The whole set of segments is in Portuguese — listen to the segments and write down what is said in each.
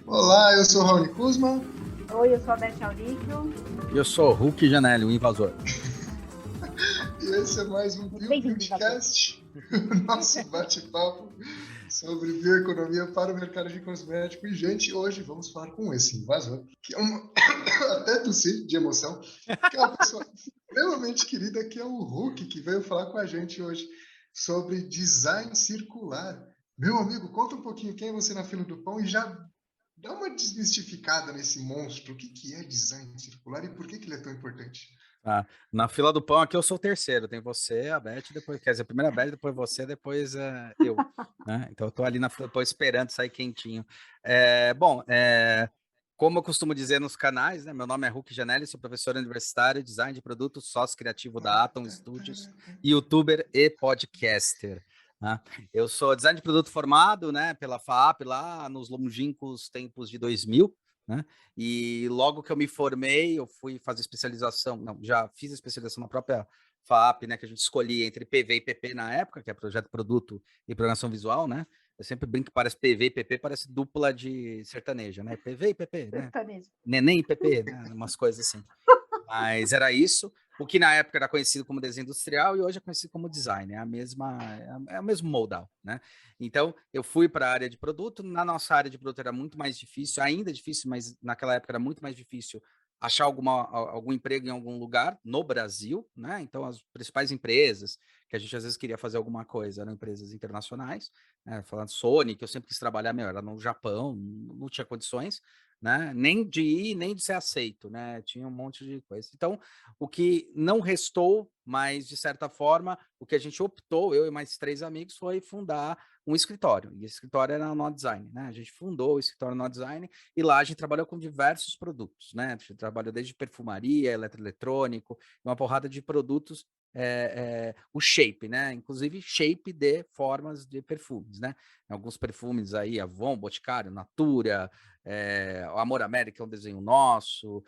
Olá, eu sou o Raoni Kuzma Oi, eu sou a Beth Auríquio. E eu sou o Hulk Janelli, o invasor. e esse é mais um Muito bem-vindo, invasor. Beautycast, o nosso bate-papo sobre bioeconomia para o mercado de cosméticos. E, gente, hoje vamos falar com esse invasor, que é uma... até tossi de emoção, que é uma pessoa extremamente querida, que é o Hulk, que veio falar com a gente hoje sobre design circular. Meu amigo, conta um pouquinho quem é você na fila do pão e já dá uma desmistificada nesse monstro. O que é design circular e por que ele é tão importante? Tá? Na fila do pão aqui eu sou o terceiro. Tem você, a Beth, depois, quer dizer, primeiro a Beth, depois você, depois eu. Né? Então eu tô ali na fila do pão esperando sair quentinho. Como eu costumo dizer nos canais, né? Meu nome é Hulk Janelli, sou professor universitário, design de produtos, sócio criativo da Atom Studios, youtuber e podcaster. Né? Eu sou design de produto formado, né, pela FAAP lá nos longínquos tempos de 2000. Né? E logo que eu me formei, eu fui fazer especialização, não, já fiz a especialização na própria FAAP, né, que a gente escolhia entre PV e PP na época, que é projeto produto e programação visual, né? Eu sempre brinco que parece PV e PP, parece dupla de sertaneja, né? PV e PP, né? Sertanejo. Neném e PP, né? Umas coisas assim. Mas era isso. O que na época era conhecido como desenho industrial e hoje é conhecido como design, é o mesmo modal, né? Então, eu fui para a área de produto, na nossa área de produto era muito mais difícil, ainda é difícil, mas naquela época era muito mais difícil achar algum emprego em algum lugar no Brasil, né? Então, as principais empresas que a gente às vezes queria fazer alguma coisa eram empresas internacionais, né? Falando Sony, que eu sempre quis trabalhar melhor, era no Japão, não tinha condições, né? Nem de ir, nem de ser aceito, né? Tinha um monte de coisa. Então, o que não restou, mas de certa forma, o que a gente optou, eu e mais 3 amigos, foi fundar um escritório. E esse escritório era no Design, né? A gente fundou o escritório no Design e lá a gente trabalhou com diversos produtos, né? A gente trabalhou desde perfumaria, eletroeletrônico, uma porrada de produtos o shape, né? Inclusive shape de formas de perfumes, né? Alguns perfumes aí, Avon, Boticário, Natura, o Amor América é um desenho nosso,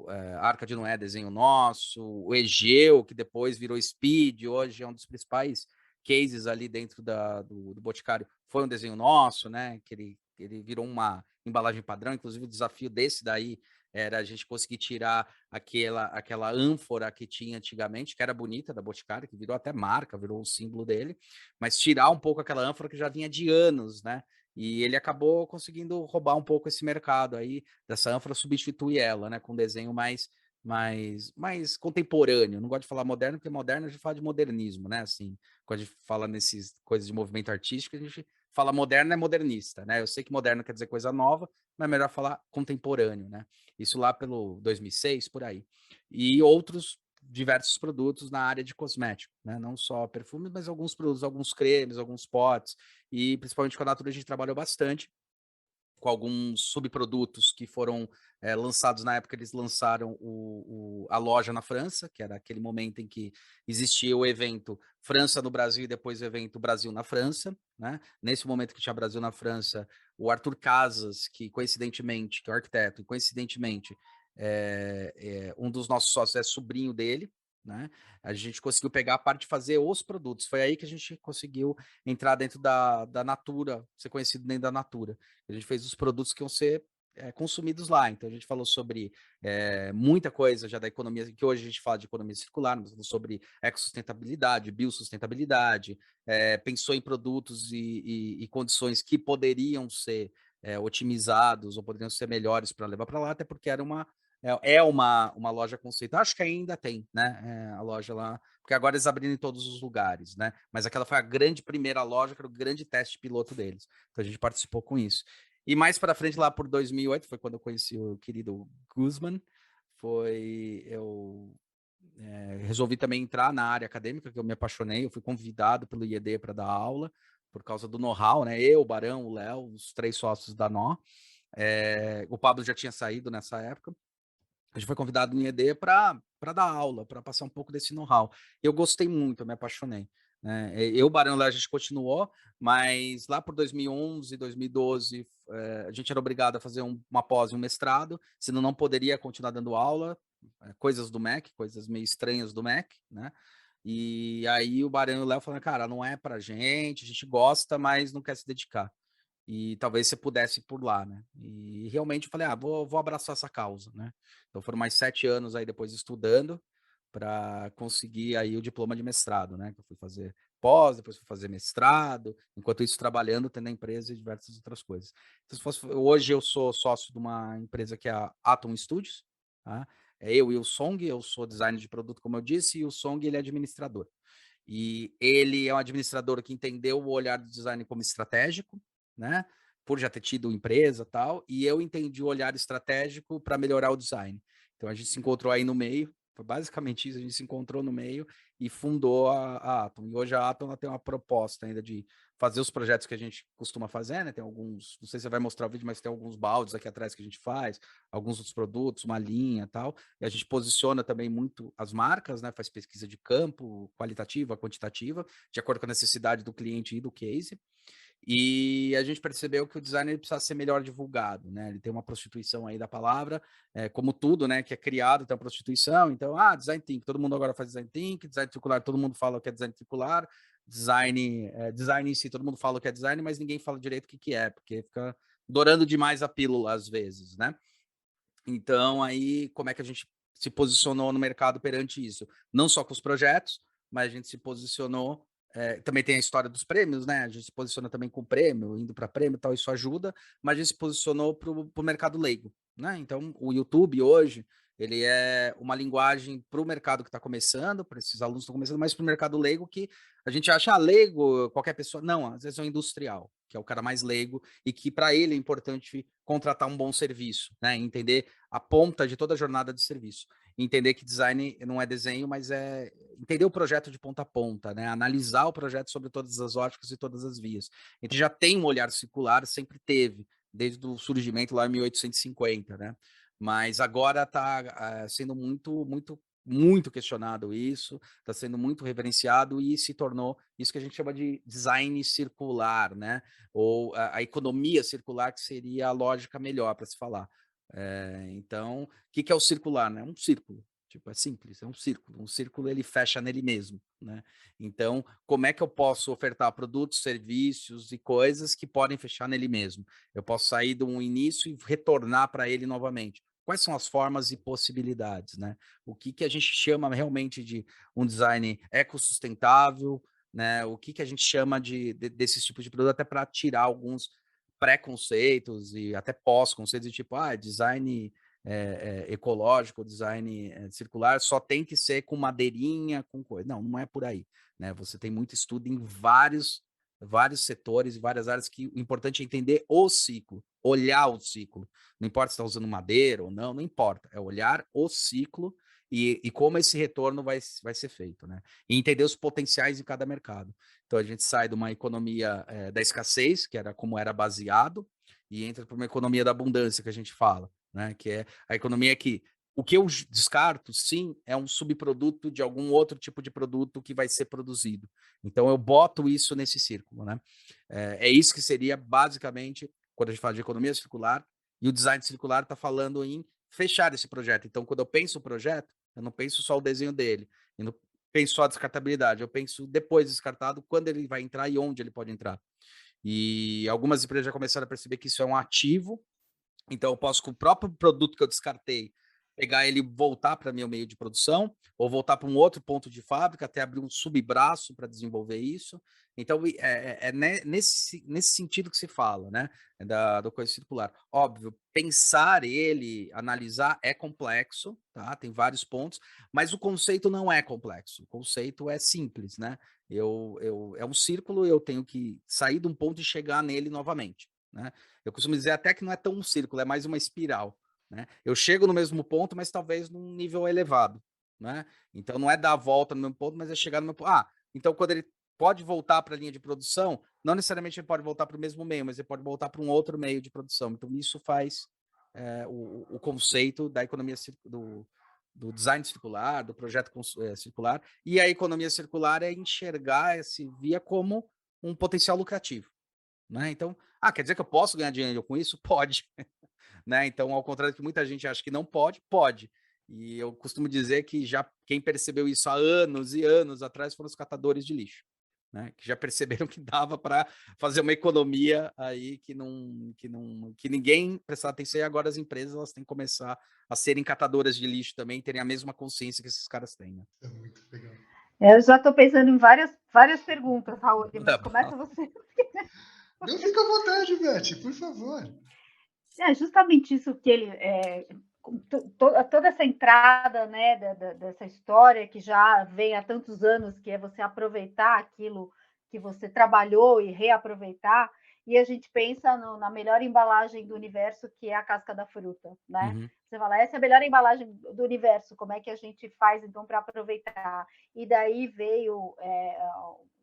a Arca de Noé é desenho nosso, o Egeu, que depois virou Speed, hoje é um dos principais cases ali dentro do Boticário, foi um desenho nosso, né? Que ele virou uma embalagem padrão, inclusive o desafio desse daí era a gente conseguir tirar aquela ânfora que tinha antigamente, que era bonita da Boticário, que virou até marca, virou o símbolo dele, mas tirar um pouco aquela ânfora que já vinha de anos, né? E ele acabou conseguindo roubar um pouco esse mercado aí, dessa ânfora, substituir ela, né? Com um desenho mais contemporâneo. Não gosto de falar moderno, porque moderno a gente fala de modernismo, né? Assim, quando a gente fala nessas coisas de movimento artístico, a gente fala moderno é modernista, né? Eu sei que moderno quer dizer coisa nova, mas é melhor falar contemporâneo, né? Isso lá pelo 2006, por aí. E outros diversos produtos na área de cosmético, né? Não só perfumes, mas alguns produtos, alguns cremes, alguns potes, e principalmente com a Natura a gente trabalhou bastante com alguns subprodutos que foram lançados na época, eles lançaram a loja na França, que era aquele momento em que existia o evento França no Brasil e depois o evento Brasil na França, né? Nesse momento que tinha Brasil na França, o Arthur Casas, que coincidentemente, que é o arquiteto, e coincidentemente um dos nossos sócios é sobrinho dele, né? A gente conseguiu pegar a parte de fazer os produtos. Foi aí que a gente conseguiu entrar dentro da Natura, ser conhecido dentro da Natura. A gente fez os produtos que iam ser consumidos lá. Então, a gente falou sobre muita coisa já da economia, que hoje a gente fala de economia circular, mas falou sobre ecossustentabilidade, biosustentabilidade, pensou em produtos e condições que poderiam ser otimizados ou poderiam ser melhores para levar para lá, até porque era uma loja conceitual, acho que ainda tem, né? A loja lá, porque agora eles abriram em todos os lugares, né? Mas aquela foi a grande primeira loja, que era o grande teste piloto deles. Então a gente participou com isso. E mais para frente, lá por 2008, foi quando eu conheci o querido Guzman. Eu resolvi também entrar na área acadêmica, que eu me apaixonei. Eu fui convidado pelo IED para dar aula, por causa do know-how, né? Eu, o Barão, o Léo, os 3 sócios da Nó. O Pablo já tinha saído nessa época. A gente foi convidado no IED para dar aula, para passar um pouco desse know-how. Eu gostei muito, eu me apaixonei. Né? Eu, Barão, lá a gente continuou, mas lá por 2011, 2012, a gente era obrigado a fazer uma pós e um mestrado, senão não poderia continuar dando aula, coisas do MEC, coisas meio estranhas do MEC, né? E aí o Barão e o Léo falaram, cara, não é pra gente, a gente gosta, mas não quer se dedicar. e talvez você pudesse ir por lá, né? E realmente eu falei, vou abraçar essa causa, né? Então foram mais 7 anos aí depois estudando para conseguir aí o diploma de mestrado, né? Que eu fui fazer pós, depois fui fazer mestrado, enquanto isso trabalhando, tendo a empresa e diversas outras coisas. Então, se fosse, hoje eu sou sócio de uma empresa que é a Atom Studios, tá? É eu e o Song, eu sou designer de produto, como eu disse, e o Song ele é administrador. E ele é um administrador que entendeu o olhar do design como estratégico, né? Por já ter tido empresa e tal, e eu entendi o olhar estratégico para melhorar o design. Então a gente se encontrou aí no meio, foi basicamente isso, a gente se encontrou no meio e fundou a Atom. E hoje a Atom ela tem uma proposta ainda de fazer os projetos que a gente costuma fazer, né? Tem alguns, não sei se você vai mostrar o vídeo, mas tem alguns baldes aqui atrás que a gente faz, alguns outros produtos, uma linha e tal. E a gente posiciona também muito as marcas, né? Faz pesquisa de campo, qualitativa, quantitativa, de acordo com a necessidade do cliente e do case. E a gente percebeu que o design ele precisa ser melhor divulgado, né? Ele tem uma prostituição aí da palavra, como tudo, né? Que é criado, tem a prostituição. Então, design thinking, todo mundo agora faz design thinking, design circular, todo mundo fala o que é design circular, design em si, todo mundo fala o que é design, mas ninguém fala direito o que que é, porque fica dourando demais a pílula às vezes, né? Então, aí, como é que a gente se posicionou no mercado perante isso? Não só com os projetos, mas a gente se posicionou. Também tem a história dos prêmios, né? A gente se posiciona também com o prêmio, indo para prêmio e tal, isso ajuda, mas a gente se posicionou para o mercado leigo, né? Então, o YouTube hoje, ele é uma linguagem para o mercado que está começando, para esses alunos que estão começando, mas para o mercado leigo que a gente acha leigo, qualquer pessoa. Não, às vezes é um industrial, que é o cara mais leigo, e que para ele é importante contratar um bom serviço, né? Entender a ponta de toda a jornada de serviço. Entender que design não é desenho, mas é entender o projeto de ponta a ponta, né? Analisar o projeto sobre todas as óticas e todas as vias. A gente já tem um olhar circular, sempre teve, desde o surgimento lá em 1850, né? Mas agora está sendo muito questionado isso, está sendo muito reverenciado e se tornou isso que a gente chama de design circular, né? Ou a economia circular, que seria a lógica melhor para se falar. Então, o que, que é o circular? Né? Um círculo. Tipo, é simples, é um círculo. Um círculo ele fecha nele mesmo, né? Então, como é que eu posso ofertar produtos, serviços e coisas que podem fechar nele mesmo? Eu posso sair de um início e retornar para ele novamente. Quais são as formas e possibilidades, né? O que, que a gente chama realmente de um design ecossustentável, né? O que, que a gente chama desses tipos de produto, até para tirar alguns pré-conceitos e até pós-conceitos, tipo, design ecológico, design circular, só tem que ser com madeirinha, com coisa. Não, não é por aí, né? Você tem muito estudo em vários setores e várias áreas que o importante é entender o ciclo, olhar o ciclo. Não importa se está usando madeira ou não, não importa. É olhar o ciclo e como esse retorno vai ser feito, né? E entender os potenciais em cada mercado. Então a gente sai de uma economia da escassez, que era como era baseado, e entra para uma economia da abundância que a gente fala, né? Que é a economia que o que eu descarto, sim, é um subproduto de algum outro tipo de produto que vai ser produzido. Então eu boto isso nesse círculo, né? É isso que seria basicamente quando a gente fala de economia circular, e o design circular está falando em fechar esse projeto. Então, quando eu penso o projeto, eu não penso só o desenho dele, eu não penso só a descartabilidade, eu penso depois descartado, quando ele vai entrar e onde ele pode entrar. E algumas empresas já começaram a perceber que isso é um ativo, então eu posso, com o próprio produto que eu descartei, pegar ele e voltar para meu meio de produção, ou voltar para um outro ponto de fábrica, até abrir um subbraço para desenvolver isso. Então, nesse sentido que se fala, né? Do coisa circular. Óbvio, pensar ele, analisar é complexo, tá? Tem vários pontos, mas o conceito não é complexo. O conceito é simples, né? É um círculo, eu tenho que sair de um ponto e chegar nele novamente, né? Eu costumo dizer até que não é tão um círculo, é mais uma espiral, né? Eu chego no mesmo ponto, mas talvez num nível elevado, né? Então não é dar a volta no mesmo ponto, mas é chegar no meu ponto. Então quando ele pode voltar para a linha de produção, não necessariamente ele pode voltar para o mesmo meio, mas ele pode voltar para um outro meio de produção. Então isso faz o conceito da economia do design circular, do projeto circular, e a economia circular é enxergar esse via como um potencial lucrativo, né? Então, quer dizer que eu posso ganhar dinheiro com isso? Pode, né? Então, ao contrário do que muita gente acha que não pode, pode. E eu costumo dizer que já quem percebeu isso há anos e anos atrás foram os catadores de lixo, né? Que já perceberam que dava para fazer uma economia aí que ninguém prestar atenção, e agora as empresas elas têm que começar a serem catadoras de lixo também, terem a mesma consciência que esses caras têm, né? É muito legal. Eu já estou pensando em várias perguntas, Raul, Tá mas bom. começa você. Não, fica à vontade, Beth, por favor. É justamente isso que ele toda essa entrada, né, dessa história que já vem há tantos anos, que é você aproveitar aquilo que você trabalhou e reaproveitar, e a gente pensa na melhor embalagem do universo, que é a casca da fruta, né? Uhum. Você fala, essa é a melhor embalagem do universo, como é que a gente faz então para aproveitar? E daí veio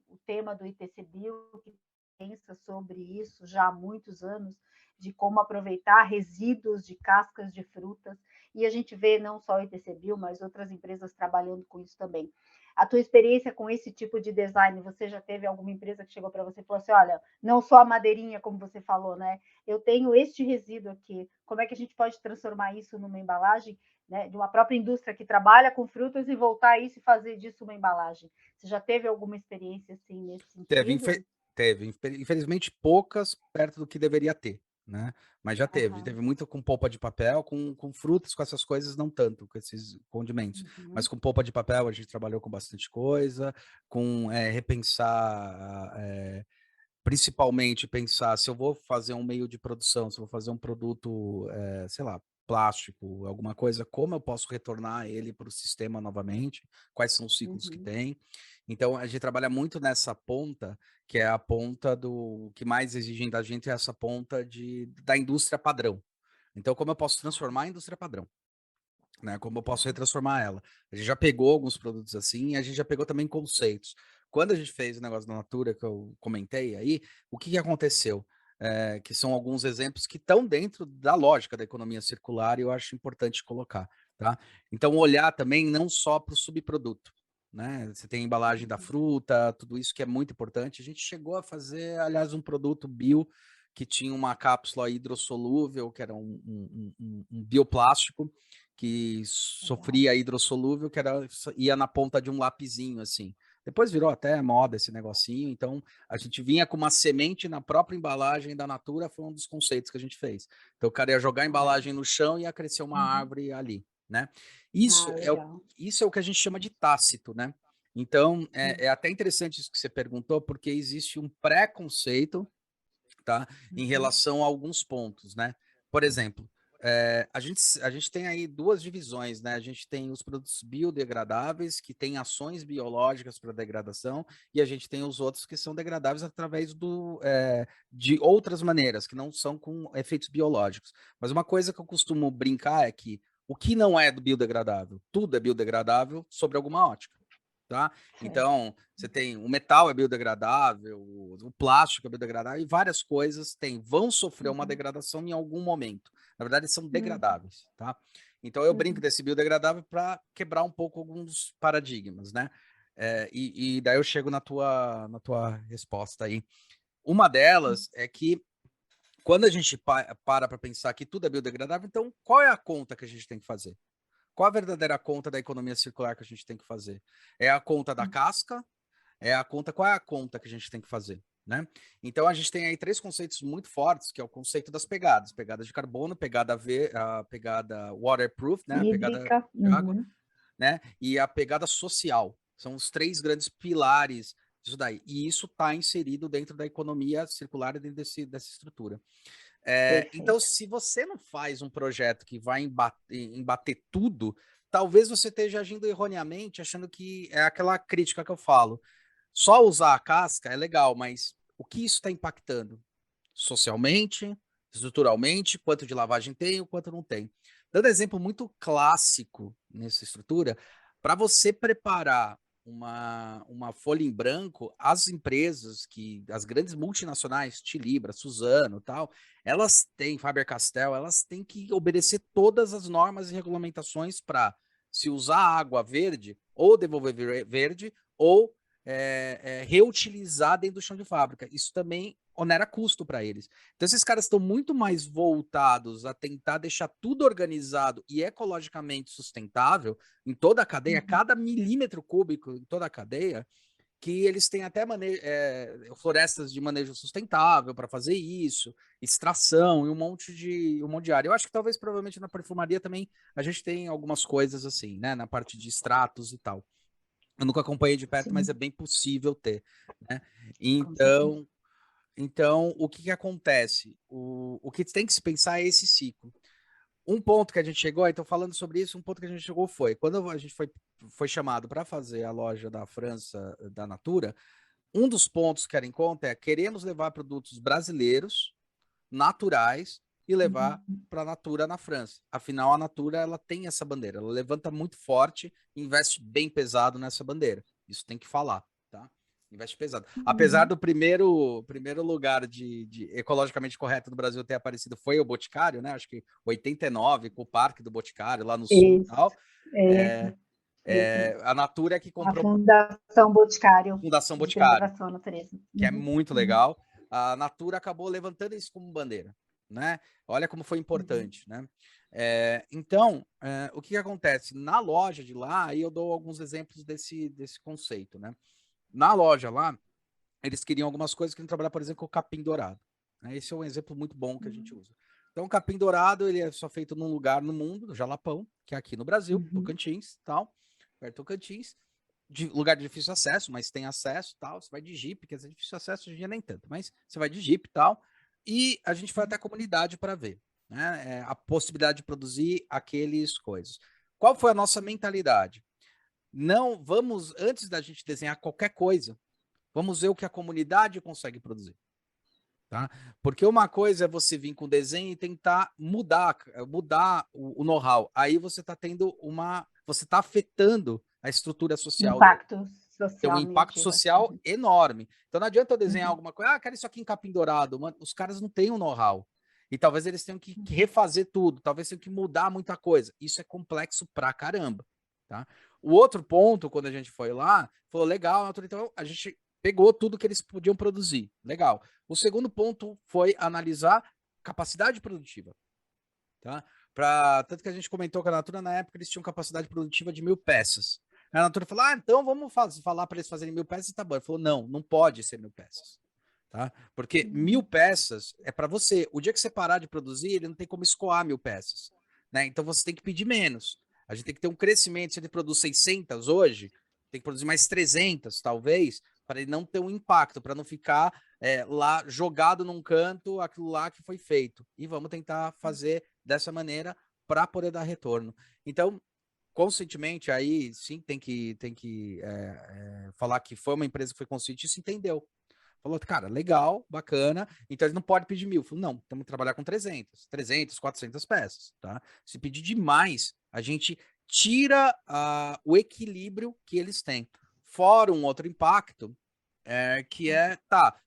o tema do ITCBio, que pensa sobre isso já há muitos anos, de como aproveitar resíduos de cascas de frutas, e a gente vê não só o ITCBio, mas outras empresas trabalhando com isso também. A tua experiência com esse tipo de design, você já teve alguma empresa que chegou para você e falou assim, olha, não só a madeirinha, como você falou, né? Eu tenho este resíduo aqui, como é que a gente pode transformar isso numa embalagem, né, de uma própria indústria que trabalha com frutas e voltar isso e fazer disso uma embalagem? Você já teve alguma experiência assim nesse Teve, sentido? infelizmente, poucas perto do que deveria ter, né? Mas já teve. Uhum. Teve muito com polpa de papel, com frutas, com essas coisas, não tanto, com esses condimentos. Mas Uhum. com polpa de papel a gente trabalhou com bastante coisa, com repensar, principalmente pensar se eu vou fazer um meio de produção, se eu vou fazer um produto, sei lá, plástico, alguma coisa, como eu posso retornar ele para o sistema novamente, quais são os ciclos que Uhum. tem. Então, a gente trabalha muito nessa ponta, que é a ponta do que mais exigem da gente, é essa ponta da indústria padrão. Então, como eu posso transformar a indústria padrão? Né, como eu posso retransformar ela. A gente já pegou alguns produtos assim, e a gente já pegou também conceitos. Quando a gente fez o negócio da Natura, que eu comentei aí, o que aconteceu? Que são alguns exemplos que estão dentro da lógica da economia circular e eu acho importante colocar, tá? Então, olhar também não só para o subproduto, né? Você tem a embalagem da fruta, tudo isso que é muito importante. A gente chegou a fazer, aliás, um produto bio que tinha uma cápsula hidrossolúvel, que era um bioplástico, que Legal. sofria hidrossolúvel, que ia na ponta de um lapisinho, assim. Depois virou até moda esse negocinho, então a gente vinha com uma semente na própria embalagem da Natura, foi um dos conceitos que a gente fez. Então o cara ia jogar a embalagem no chão e ia crescer uma Uhum. árvore ali, né? Ah, legal. Isso é o que a gente chama de tácito, né? Então é Uhum. até interessante isso que você perguntou, porque existe um preconceito, tá? Em Uhum. relação a alguns pontos, né? Por exemplo, a gente tem aí duas divisões, né? A gente tem os produtos biodegradáveis, que têm ações biológicas para degradação, e a gente tem os outros que são degradáveis através de outras maneiras, que não são com efeitos biológicos. Mas uma coisa que eu costumo brincar é que o que não é do biodegradável, tudo é biodegradável sobre alguma ótica. Tá? Certo. Então, você tem o metal é biodegradável, o plástico é biodegradável, e várias coisas vão sofrer uma Uhum. degradação em algum momento. Na verdade, são Uhum. degradáveis, tá? Então, eu brinco Uhum. desse biodegradável para quebrar um pouco alguns paradigmas, né? E daí eu chego na tua resposta aí. Uma delas é que quando a gente para pensar que tudo é biodegradável, então qual é a conta que a gente tem que fazer? Qual a verdadeira conta da economia circular que a gente tem que fazer? É a conta da casca? Qual é a conta que a gente tem que fazer, né? Então a gente tem aí três conceitos muito fortes, que é o conceito das pegadas, pegada de carbono, a pegada waterproof, né? A pegada Hídrica. de água, Uhum. né? E a pegada social. São os três grandes pilares disso daí. E isso está inserido dentro da economia circular e dentro dessa estrutura. Então, Perfeito. se você não faz um projeto que vai embater tudo, talvez você esteja agindo erroneamente, achando que é aquela crítica que eu falo. Só usar a casca é legal, mas o que isso está impactando? Socialmente, estruturalmente, quanto de lavagem tem, o quanto não tem. Dando exemplo muito clássico nessa estrutura, para você preparar uma folha em branco, as empresas as grandes multinacionais, Tilibra, Suzano, tal, elas têm, Faber-Castell, elas têm que obedecer todas as normas e regulamentações para se usar água verde, ou devolver verde, ou reutilizar dentro do chão de fábrica. Isso também onera custo para eles. Então, esses caras estão muito mais voltados a tentar deixar tudo organizado e ecologicamente sustentável em toda a cadeia, Uhum. cada milímetro cúbico em toda a cadeia, que eles têm até florestas de manejo sustentável para fazer isso, extração e um monte de área. Eu acho que talvez, provavelmente, na perfumaria também a gente tem algumas coisas assim, né? Na parte de extratos e tal. Eu nunca acompanhei de perto, mas Sim, é bem possível ter, né? com certeza. Então, o que acontece? O que tem que se pensar é esse ciclo. Um ponto que a gente chegou, então falando sobre isso, um ponto que a gente chegou foi, quando a gente foi chamado para fazer a loja da França, da Natura, um dos pontos que era em conta é queremos levar produtos brasileiros, naturais, e levar Uhum. para a Natura na França. Afinal, a Natura ela tem essa bandeira, ela levanta muito forte e investe bem pesado nessa bandeira. Isso tem que falar, tá? Investe pesado. Apesar Uhum. do primeiro lugar de ecologicamente correto do Brasil ter aparecido foi o Boticário, né? Acho que 89, com o Parque do Boticário, lá no sul e Isso, tal. isso, isso. A Natura é que A comprou Fundação a Boticário Fundação de Boticário, Preservação à Natureza. que é Uhum, muito uhum, legal. A Natura acabou levantando isso como bandeira, né? Olha como foi uhum, importante, né? Então, o que acontece? Na loja de lá, aí eu dou alguns exemplos desse conceito, né? Na loja lá, eles queriam algumas coisas, queriam trabalhar, por exemplo, com o capim dourado, né? Esse é um exemplo muito bom que a gente usa. Então, o capim dourado, ele é só feito num lugar no mundo, no Jalapão, que é aqui no Brasil, uhum. Tocantins, tal, perto de Tocantins, lugar de difícil acesso, mas tem acesso, tal, você vai de Jeep, quer dizer, difícil acesso hoje em dia nem tanto, mas você vai de Jeep, tal, e a gente foi até a comunidade para ver, né, a possibilidade de produzir aqueles coisas. Qual foi a nossa mentalidade? Não vamos, antes da gente desenhar qualquer coisa, vamos ver o que a comunidade consegue produzir. Tá? Porque uma coisa é você vir com desenho e tentar mudar o know-how. Aí você está você está afetando a estrutura social dele. Impacto Tem um social impacto negativo. social enorme. Então não adianta eu desenhar Uhum, alguma coisa, quero isso aqui em capim dourado. Mano, os caras não têm o know-how. E talvez eles tenham que refazer tudo, talvez tenham que mudar muita coisa. Isso é complexo pra caramba. Tá? O outro ponto, quando a gente foi lá, falou, legal, então a gente pegou tudo que eles podiam produzir. Legal. O segundo ponto foi analisar capacidade produtiva. Tá? Tanto que a gente comentou que a Natura, na época, eles tinham capacidade produtiva de 1.000 peças. A Natura falou, então vamos falar para eles fazerem 1.000 peças, tá bom. Ele falou, não pode ser 1.000 peças. Tá? Porque 1.000 uhum, peças é para você. O dia que você parar de produzir, ele não tem como escoar 1.000 peças. Né? Então você tem que pedir menos. A gente tem que ter um crescimento. Se ele produz 600 hoje, tem que produzir mais 300, talvez, para ele não ter um impacto, para não ficar lá jogado num canto aquilo lá que foi feito. E vamos tentar fazer dessa maneira para poder dar retorno. Então, conscientemente, aí sim tem que falar que foi uma empresa que foi consciente e se entendeu. Falou, cara, legal, bacana, então ele não pode pedir 1.000. Falou, não, temos que trabalhar com 300, 400 peças, tá? Se pedir demais, a gente tira o equilíbrio que eles têm. Fora um outro impacto, que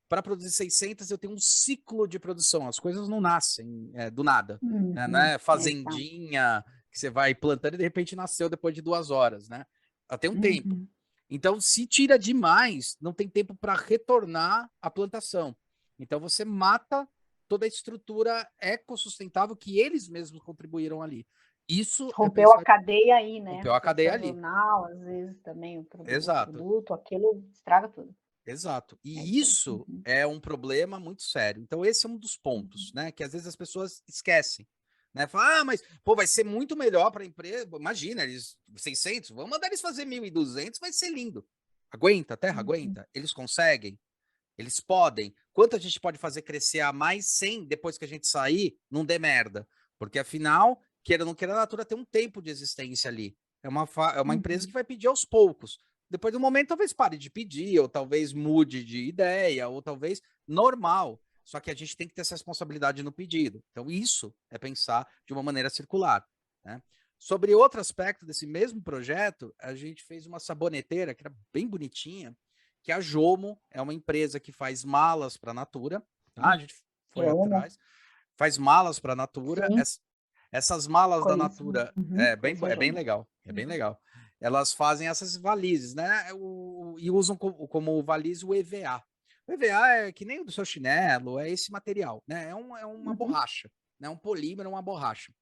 para produzir 600 eu tenho um ciclo de produção, as coisas não nascem do nada, né? Não uhum. é Exato. fazendinha que você vai plantando e de repente nasceu depois de 2 horas, né? Ela tem um tempo. Uhum. Então, se tira demais, não tem tempo para retornar a plantação. Então, você mata toda a estrutura ecossustentável que eles mesmos contribuíram ali. Isso é Rompeu a pensar, cadeia aí, né? rompeu a Se é cadeia ali. sazonal, às vezes também o Exato. produto, aquilo estraga tudo. Exato. É E isso aí. isso Uhum, é um problema muito sério. Então, esse é um dos pontos, uhum, né? Que às vezes as pessoas esquecem. Né? Fala, mas pô, vai ser muito melhor para a empresa. Imagina, eles 600, vamos mandar eles fazer 1.200, vai ser lindo. Aguenta, a terra uhum. aguenta. Eles conseguem, eles podem. Quanto a gente pode fazer crescer a mais sem, depois que a gente sair, não dê merda. Porque afinal, queira ou não queira, a Natura tem um tempo de existência ali. É uma empresa que Uhum. vai pedir aos poucos. Depois do momento, talvez pare de pedir, ou talvez mude de ideia, ou talvez normal. Só que a gente tem que ter essa responsabilidade no pedido. Então, isso é pensar de uma maneira circular. Né? Sobre outro aspecto desse mesmo projeto, a gente fez uma saboneteira que era bem bonitinha, que a Jomo é uma empresa que faz malas para a Natura. Tá? A gente foi Eu amo. atrás, faz malas para a Natura. Sim, Essas malas da conheço. Natura Uhum, é conheço a bem Joma. legal, é bem Uhum. legal. Elas fazem essas valizes, né? E usam como valize o EVA. O EVA é que nem o do seu chinelo, é esse material, né? É uma Uhum. borracha, né? Um polímero, uma borracha.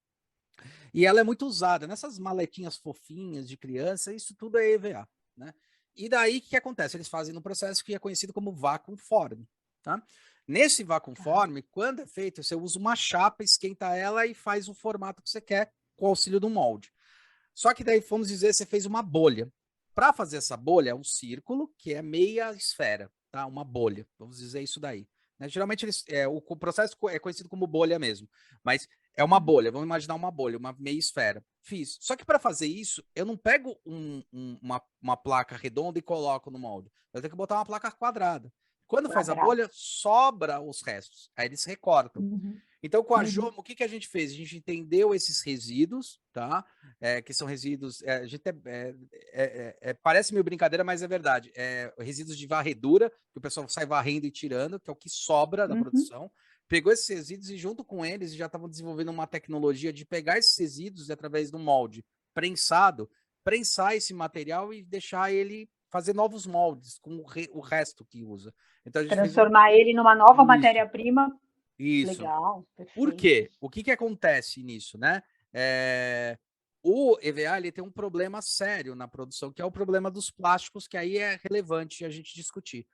E ela é muito usada nessas maletinhas fofinhas de criança, isso tudo é EVA, né? E daí, o que acontece? Eles fazem um processo que é conhecido como vacuum form, tá? Nesse vacuum form, quando é feito, você usa uma chapa, esquenta ela e faz o formato que você quer com o auxílio do molde. Só que daí, vamos dizer, você fez uma bolha. Para fazer essa bolha, é um círculo, que é meia esfera, tá? Uma bolha, vamos dizer isso daí. Né? Geralmente, o processo é conhecido como bolha mesmo, mas é uma bolha, vamos imaginar uma bolha, uma meia esfera. Fiz. Só que para fazer isso, eu não pego uma placa redonda e coloco no molde. Eu tenho que botar uma placa quadrada. Quando faz a bolha, sobra os restos. Aí eles recortam. Então, com a Jomo, o que a gente fez? A gente entendeu esses resíduos, tá? Que são resíduos. A gente parece meio brincadeira, mas é verdade. Resíduos de varredura, que o pessoal sai varrendo e tirando, que é o que sobra da produção. Pegou esses resíduos e, junto com eles, já estavam desenvolvendo uma tecnologia de pegar esses resíduos e, através do molde prensado, prensar esse material e deixar ele fazer novos moldes com o resto que usa. Então, a gente transformar ele numa nova matéria-prima. Isso. Legal, perfeito. Por quê? O que acontece nisso, né? O EVA ele tem um problema sério na produção, que é o problema dos plásticos, que aí é relevante a gente discutir.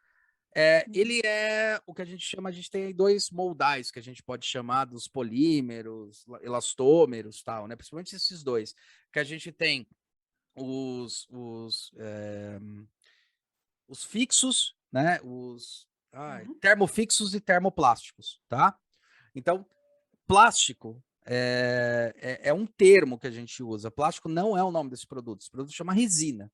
Ele é o que a gente chama, a gente tem dois moldais que a gente pode chamar dos polímeros, elastômeros, tal, né? Principalmente esses dois, que a gente tem os fixos, né? Os termofixos e termoplásticos, tá? Então, plástico é um termo que a gente usa. Plástico não é o nome desse produto. Esse produto chama resina.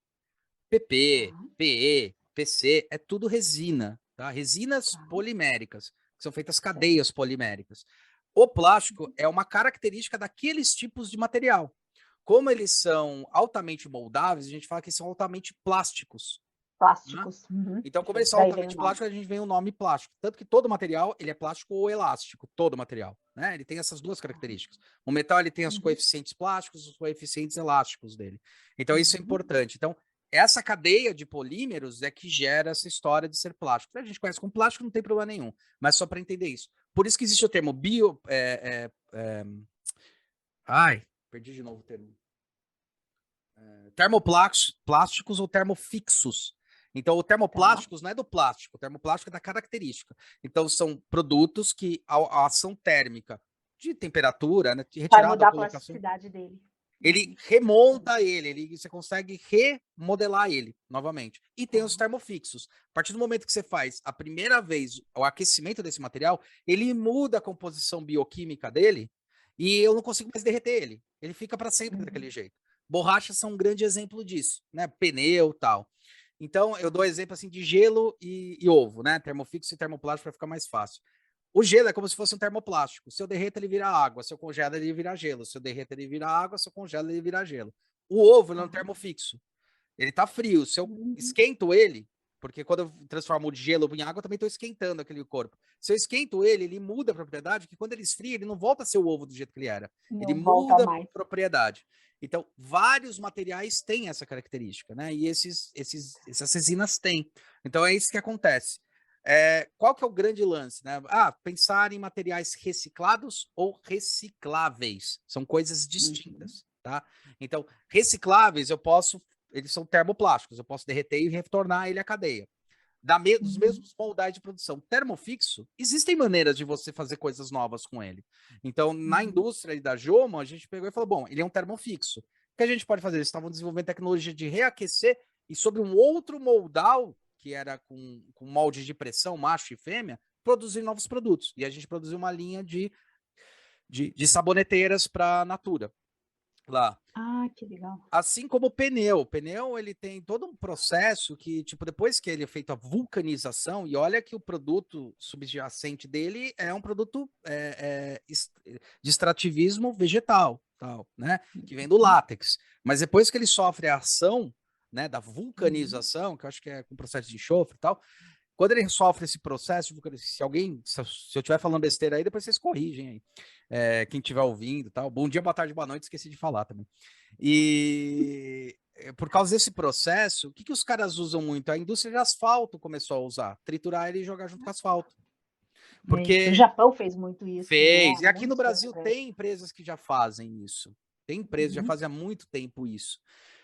PP, PE, PC, é tudo resina, tá? Resinas poliméricas, que são feitas cadeias poliméricas. O plástico é uma característica daqueles tipos de material. Como eles são altamente moldáveis, a gente fala que são altamente plásticos. Plásticos. Então, como eles são altamente plásticos, a gente vem o nome plástico. Tanto que todo material ele é plástico ou elástico, todo material. Né? Ele tem essas duas características. O metal ele tem os coeficientes plásticos e os coeficientes elásticos dele. Então, isso é importante. Então, essa cadeia de polímeros é que gera essa história de ser plástico. A gente conhece como plástico, não tem problema nenhum. Mas só para entender isso. Por isso que existe o termo Ai, perdi de novo o termo. Termoplásticos ou termofixos. Então, o termoplásticos não é do plástico, o termoplástico é da característica. Então, são produtos que a ação térmica de temperatura, né, de retirada, vai mudar a plasticidade dele. Ele remonta ele, você consegue remodelar ele novamente. E tem os termofixos. A partir do momento que você faz a primeira vez o aquecimento desse material, ele muda a composição bioquímica dele e eu não consigo mais derreter ele. Ele fica para sempre daquele jeito. Borrachas são um grande exemplo disso, né? Pneu e tal. Então, eu dou exemplo assim de gelo e ovo, né? Termofixo e termoplástico para ficar mais fácil. O gelo é como se fosse um termoplástico. Se eu derreto, ele vira água. Se eu congelo, ele vira gelo. Se eu derreto, ele vira água. Se eu congelo, ele vira gelo. O ovo ele é um termofixo. Ele tá frio. Se eu esquento ele, porque quando eu transformo o gelo em água, eu também estou esquentando aquele corpo. Se eu esquento ele, ele muda a propriedade, que quando ele esfria, ele não volta a ser o ovo do jeito que ele era. Ele muda a propriedade. Então, vários materiais têm essa característica, né? E essas resinas têm. Então, é isso que acontece. Qual que é o grande lance, né? Pensar em materiais reciclados ou recicláveis. São coisas distintas, tá? Então, recicláveis, eles são termoplásticos, eu posso derreter e retornar ele à cadeia. Dos mesmos moldais de produção. Termofixo, existem maneiras de você fazer coisas novas com ele. Então, na indústria da Jomo, a gente pegou e falou, bom, ele é um termofixo. O que a gente pode fazer? Eles estavam desenvolvendo tecnologia de reaquecer e sobre um outro moldal, que era com molde de pressão, macho e fêmea, produzir novos produtos. E a gente produziu uma linha de saboneteiras para a Natura. Lá. Que legal. Assim como o pneu. O pneu, ele tem todo um processo que, tipo, depois que ele é feito a vulcanização, e olha que o produto subjacente dele é um produto de extrativismo vegetal, tal, né? Que vem do látex. Mas depois que ele sofre a ação, né, da vulcanização, que eu acho que é com processo de enxofre e tal, quando ele sofre esse processo, se eu estiver falando besteira aí, depois vocês corrigem aí. Quem estiver ouvindo, tal. Bom dia, boa tarde, boa noite, esqueci de falar também. E por causa desse processo, o que os caras usam muito? A indústria de asfalto começou a usar, triturar ele e jogar junto com asfalto. Porque o Japão fez muito isso. Fez. Né? E aqui no Brasil tem empresas que já fazem isso. Tem empresas que já fazem há muito tempo isso.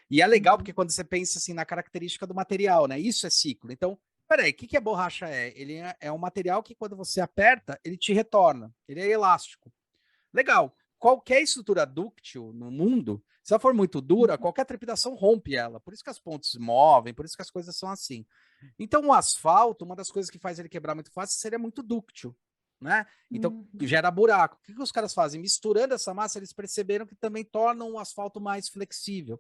E é legal porque quando você pensa assim na característica do material, né? Isso é ciclo. Então, peraí, o que a borracha é? Ele é um material que quando você aperta, ele te retorna. Ele é elástico. Legal. Qualquer estrutura dúctil no mundo, se ela for muito dura, qualquer trepidação rompe ela. Por isso que as pontes se movem, por isso que as coisas são assim. Então, o asfalto, uma das coisas que faz ele quebrar muito fácil seria muito dúctil, né? Então, gera buraco. O que os caras fazem? Misturando essa massa, eles perceberam que também tornam o asfalto mais flexível.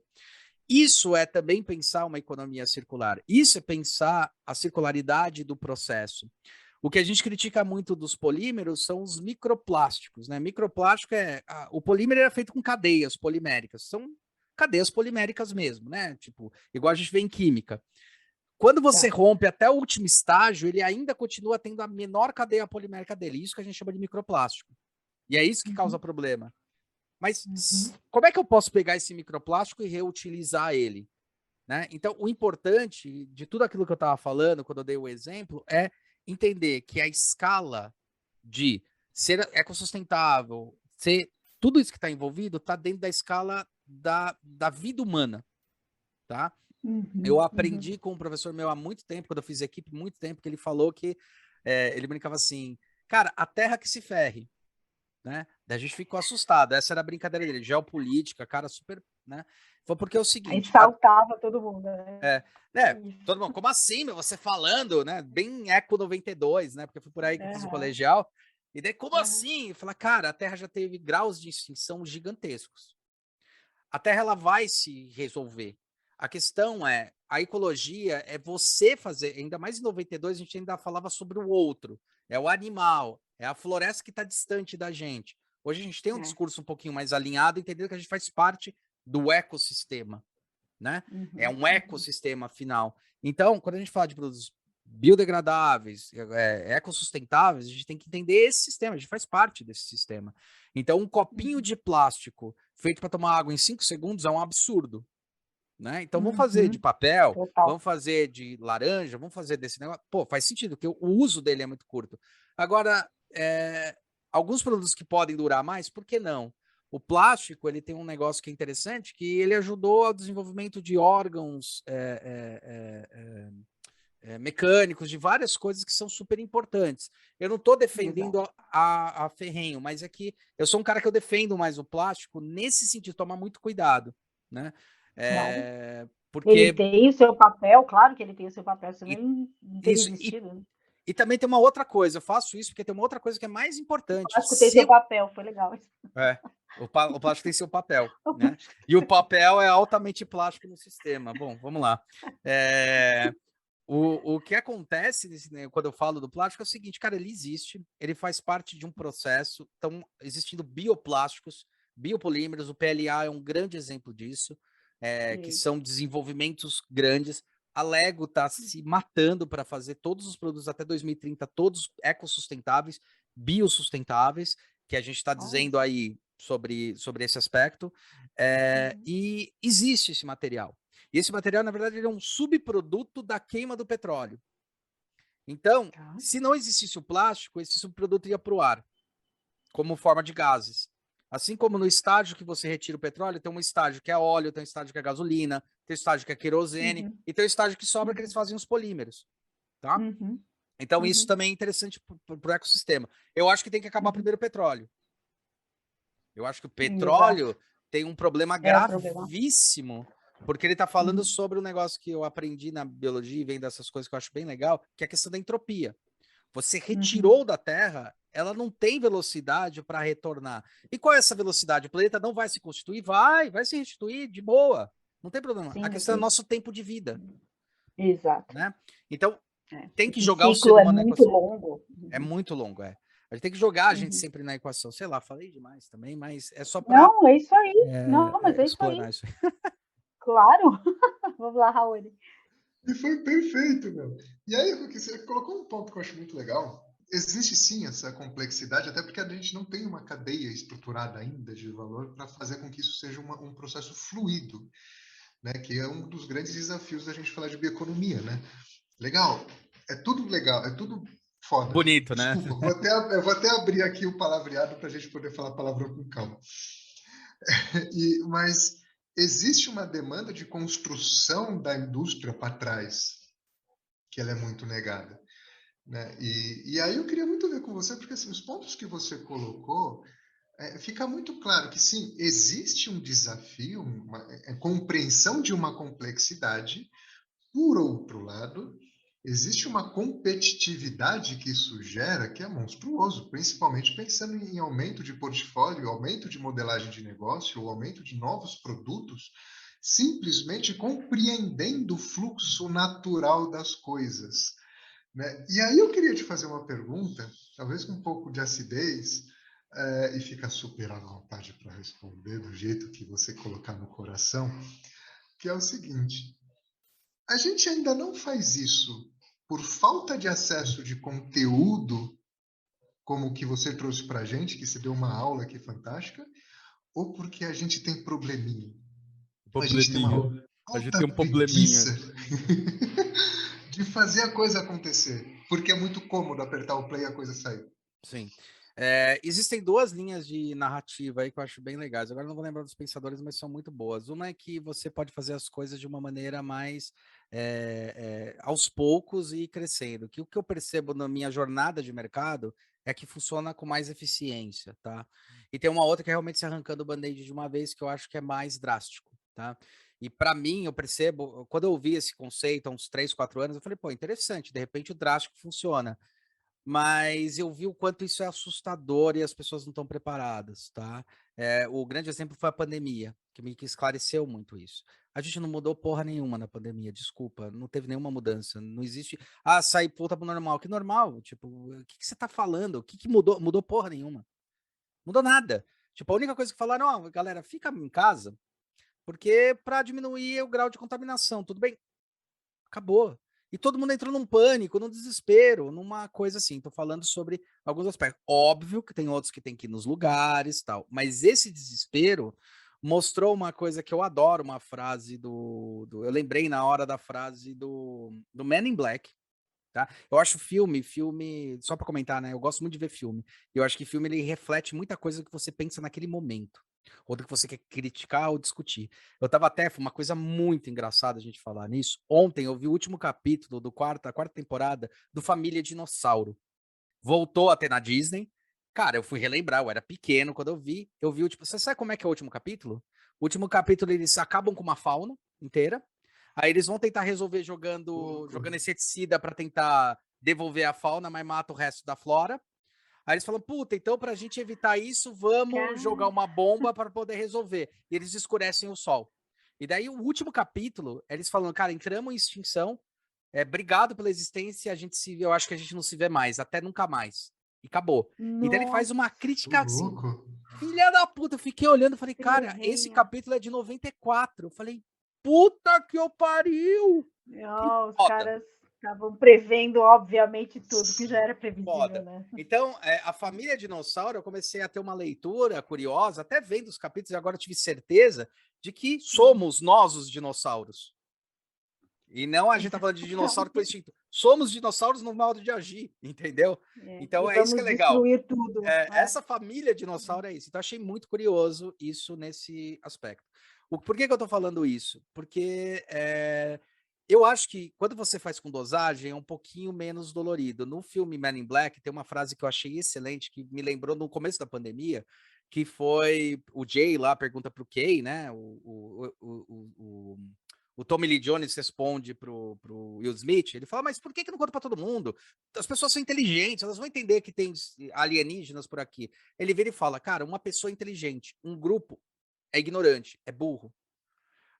Isso é também pensar uma economia circular. Isso é pensar a circularidade do processo. O que a gente critica muito dos polímeros são os microplásticos, né? Microplástico o polímero é feito com cadeias poliméricas, são cadeias poliméricas mesmo, né? Tipo, igual a gente vê em química. Quando você rompe até o último estágio, ele ainda continua tendo a menor cadeia polimérica dele. Isso que a gente chama de microplástico. E é isso que causa problema. Mas como é que eu posso pegar esse microplástico e reutilizar ele? Né? Então, o importante de tudo aquilo que eu estava falando, quando eu dei o exemplo, é entender que a escala de ser ecossustentável, ser tudo isso que está envolvido, está dentro da escala da vida humana. Tá? Eu aprendi com um professor meu há muito tempo, quando eu fiz equipe, muito tempo, que ele falou que ele brincava assim, cara, a terra que se ferre. Né? Daí a gente ficou assustado. Essa era a brincadeira dele, geopolítica, cara, super, né? Foi porque é o seguinte. Aí saltava todo mundo, né? Todo mundo, como assim, meu? Você falando, né? Bem Eco 92, né? Porque foi por aí que eu fiz o colegial. E daí, como assim? Eu falei, cara, a Terra já teve graus de extinção gigantescos. A Terra ela vai se resolver. A questão é, a ecologia é você fazer, ainda mais em 92 a gente ainda falava sobre o outro, é o animal, é a floresta que está distante da gente. Hoje a gente tem um discurso um pouquinho mais alinhado, entendendo que a gente faz parte do ecossistema, né? É um ecossistema final. Então, quando a gente fala de produtos biodegradáveis, ecossustentáveis, a gente tem que entender esse sistema, a gente faz parte desse sistema. Então, um copinho de plástico feito para tomar água em 5 segundos é um absurdo. Né? Então vamos fazer de papel, vamos fazer de laranja, vamos fazer desse negócio. Pô, faz sentido, porque o uso dele é muito curto. Agora, alguns produtos que podem durar mais, por que não? O plástico ele tem um negócio que é interessante, que ele ajudou ao desenvolvimento de órgãos mecânicos, de várias coisas que são super importantes. Eu não estou defendendo a ferrenho, mas é que eu sou um cara que eu defendo mais o plástico nesse sentido, tomar muito cuidado, né? Porque ele tem o seu papel, claro que ele tem o seu papel, senão não teria existido. E também tem uma outra coisa, eu faço isso porque tem uma outra coisa que é mais importante. O plástico tem seu papel, foi legal. O plástico tem seu papel, né? E o papel é altamente plástico no sistema. Bom, vamos lá. O que acontece quando eu falo do plástico é o seguinte, cara, ele existe, ele faz parte de um processo, estão existindo bioplásticos, biopolímeros, o PLA é um grande exemplo disso, que são desenvolvimentos grandes. A Lego está se matando para fazer todos os produtos até 2030, todos ecossustentáveis, biossustentáveis, que a gente está dizendo aí sobre esse aspecto, e existe esse material. E esse material, na verdade, ele é um subproduto da queima do petróleo. Então, se não existisse o plástico, esse subproduto ia para o ar, como forma de gases. Assim como no estágio que você retira o petróleo, tem um estágio que é óleo, tem um estágio que é gasolina, tem um estágio que é querosene, e tem um estágio que sobra que eles fazem os polímeros. Tá? Então, isso também é interessante para o ecossistema. Eu acho que tem que acabar primeiro o petróleo. Eu acho que o petróleo tem um problema gravíssimo, porque ele está falando sobre um negócio que eu aprendi na biologia e vem dessas coisas que eu acho bem legal, que é a questão da entropia. Você retirou da Terra, ela não tem velocidade para retornar. E qual é essa velocidade? O planeta não vai se constituir? Vai se restituir de boa. Não tem problema. A questão é o nosso tempo de vida. Exato. Né? Então, tem que jogar o ser humano na equação. É muito longo, A gente tem que jogar a gente sempre na equação. Sei lá, falei demais também, mas é só para... Não, é isso aí. Não, mas é isso aí. Claro. Vamos lá, Raul. E foi perfeito, meu. E aí, você colocou um ponto que eu acho muito legal. Existe sim essa complexidade, até porque a gente não tem uma cadeia estruturada ainda de valor para fazer com que isso seja um processo fluido, né? Que é um dos grandes desafios da gente falar de bioeconomia, né? Legal, é tudo legal, é tudo foda. Bonito, né? Desculpa, eu vou até abrir aqui o palavreado para a gente poder falar a palavra com calma. Mas existe uma demanda de construção da indústria para trás, que ela é muito negada, né? E aí eu queria muito ver com você, porque assim, os pontos que você colocou, fica muito claro que sim, existe um desafio, uma compreensão de uma complexidade. Por outro lado, existe uma competitividade que isso gera que é monstruoso, principalmente pensando em aumento de portfólio, aumento de modelagem de negócio, ou aumento de novos produtos, simplesmente compreendendo o fluxo natural das coisas, né? E aí eu queria te fazer uma pergunta, talvez com um pouco de acidez, e fica super à vontade para responder do jeito que você colocar no coração, que é o seguinte: a gente ainda não faz isso por falta de acesso de conteúdo, como o que você trouxe para a gente, que você deu uma aula aqui fantástica, ou porque a gente tem probleminha? A gente tem Probleminha. uma A gente alta tem um probleminha. preguiça de fazer a coisa acontecer, porque é muito cômodo apertar o play e a coisa sair. Sim. Existem duas linhas de narrativa aí que eu acho bem legais. Agora eu não vou lembrar dos pensadores, mas são muito boas. Uma é que você pode fazer as coisas de uma maneira mais aos poucos e ir crescendo. Que o que eu percebo na minha jornada de mercado é que funciona com mais eficiência, tá? E tem uma outra que é realmente se arrancando o band-aid de uma vez, que eu acho que é mais drástico, tá? E para mim, eu percebo, quando eu ouvi esse conceito há uns 3, 4 anos, eu falei, pô, interessante, de repente o drástico funciona. Mas eu vi o quanto isso é assustador e as pessoas não estão preparadas, tá? O grande exemplo foi a pandemia, que me que esclareceu muito isso. A gente não mudou porra nenhuma na pandemia, desculpa, não teve nenhuma mudança. Não existe. Ah, sair volta pro normal. Que normal? Tipo, o que você tá falando? O que mudou? Mudou porra nenhuma. Mudou nada. Tipo, a única coisa que falaram, ó, galera, fica em casa, porque para diminuir o grau de contaminação, tudo bem? Acabou. E todo mundo entrou num pânico, num desespero, numa coisa assim. Tô falando sobre alguns aspectos. Óbvio que tem outros que tem que ir nos lugares, tal. Mas esse desespero mostrou uma coisa que eu adoro, uma frase eu lembrei na hora da frase do Men in Black, tá? Eu acho filme, só para comentar, né? Eu gosto muito de ver filme. Eu acho que filme ele reflete muita coisa que você pensa naquele momento, ou do que você quer criticar ou discutir. Eu tava até, foi uma coisa muito engraçada a gente falar nisso. Ontem eu vi o último capítulo a quarta temporada do Família Dinossauro. Voltou a ter na Disney. Cara, eu fui relembrar, eu era pequeno quando eu vi, tipo, você sabe como é que é o último capítulo? O último capítulo eles acabam com uma fauna inteira. Aí eles vão tentar resolver jogando inseticida para tentar devolver a fauna, mas mata o resto da flora. Aí eles falam, puta, então pra gente evitar isso, vamos jogar uma bomba para poder resolver. E eles escurecem o sol. E daí o último capítulo, eles falando, cara, entramos em extinção, obrigado pela existência, eu acho que a gente não se vê mais, até nunca mais. E acabou. Então ele faz Nossa, uma Ô, crítica assim, louco. filha da puta, eu fiquei olhando, falei, cara, esse Serrinha. capítulo é de 94. Eu falei, puta que eu pariu! Que Oh, os foda, caras estavam prevendo, obviamente, tudo, que já era previsível, foda. né? Então, a família dinossauro, eu comecei a ter uma leitura curiosa, até vendo os capítulos, e agora eu tive certeza de que somos nós os dinossauros. E não a gente tá falando de dinossauro que foi extinto. Somos dinossauros no modo de agir, entendeu? E Então é isso que é vamos legal. destruir tudo. Essa família dinossauro é isso. Então achei muito curioso isso nesse aspecto. Por que eu tô falando isso? Porque eu acho que quando você faz com dosagem é um pouquinho menos dolorido. No filme Men in Black tem uma frase que eu achei excelente, que me lembrou no começo da pandemia, que foi o Jay lá pergunta pro Kay, né? O Tommy Lee Jones responde pro Will Smith, ele fala, mas por que não conta para todo mundo? As pessoas são inteligentes, elas vão entender que tem alienígenas por aqui. Ele vira e fala, cara, uma pessoa inteligente, um grupo é ignorante, é burro.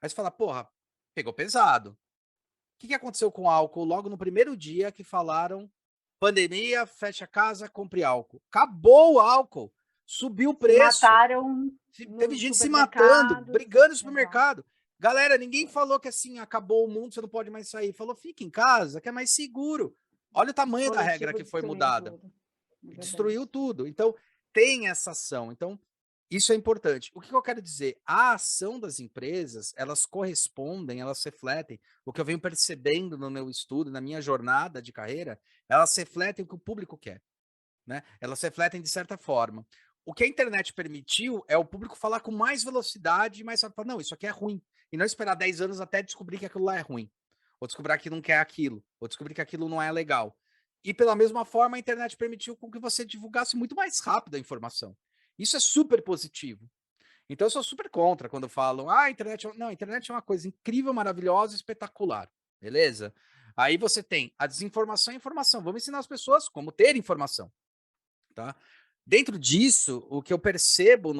Aí você fala, porra, pegou pesado. O que aconteceu com o álcool logo no primeiro dia que falaram pandemia, fecha a casa, compre álcool? Acabou o álcool, subiu o Se preço. mataram Teve nos gente se matando, supermercados. brigando no Exato. supermercado. Galera, ninguém falou que assim, acabou o mundo, você não pode mais sair. Falou, fica em casa, que é mais seguro. Olha o O tamanho da regra coletivo que foi destruiu mudada. tudo. É Destruiu verdade. tudo. Então, tem essa ação. Então, isso é importante. O que eu quero dizer? A ação das empresas, elas correspondem, elas refletem. O que eu venho percebendo no meu estudo, na minha jornada de carreira, elas refletem o que o público quer, né? Elas refletem de certa forma. o que a internet permitiu é o público falar com mais velocidade, mais rápido, falar, não, isso aqui é ruim. E não esperar 10 anos até descobrir que aquilo lá é ruim. Ou descobrir que não quer aquilo. Ou descobrir que aquilo não é legal. E pela mesma forma, a internet permitiu com que você divulgasse muito mais rápido a informação. Isso é super positivo. Então eu sou super contra quando falam, a internet... Não, a internet é uma coisa incrível, maravilhosa, espetacular. Beleza? Aí você tem a desinformação e a informação. Vamos ensinar as pessoas como ter informação. Tá? Dentro disso, o que eu percebo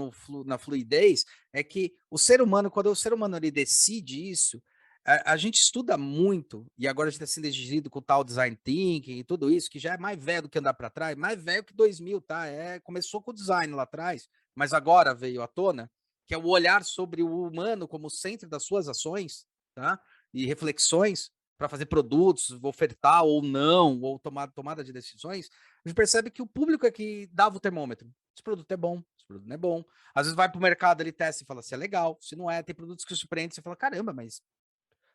na fluidez é que o ser humano, quando o ser humano ele decide isso, a gente estuda muito, e agora a gente está sendo exigido com o tal design thinking e tudo isso, que já é mais velho do que andar para trás, mais velho que 2000, tá? Começou com o design lá atrás, mas agora veio à tona, que é o olhar sobre o humano como centro das suas ações, tá? E reflexões para fazer produtos, ofertar ou não, ou tomada de decisões, a gente percebe que o público é que dava o termômetro. Esse produto é bom, esse produto não é bom. Às vezes vai para o mercado, ele testa e fala se é legal, se não é. Tem produtos que surpreendem, você fala, caramba, mas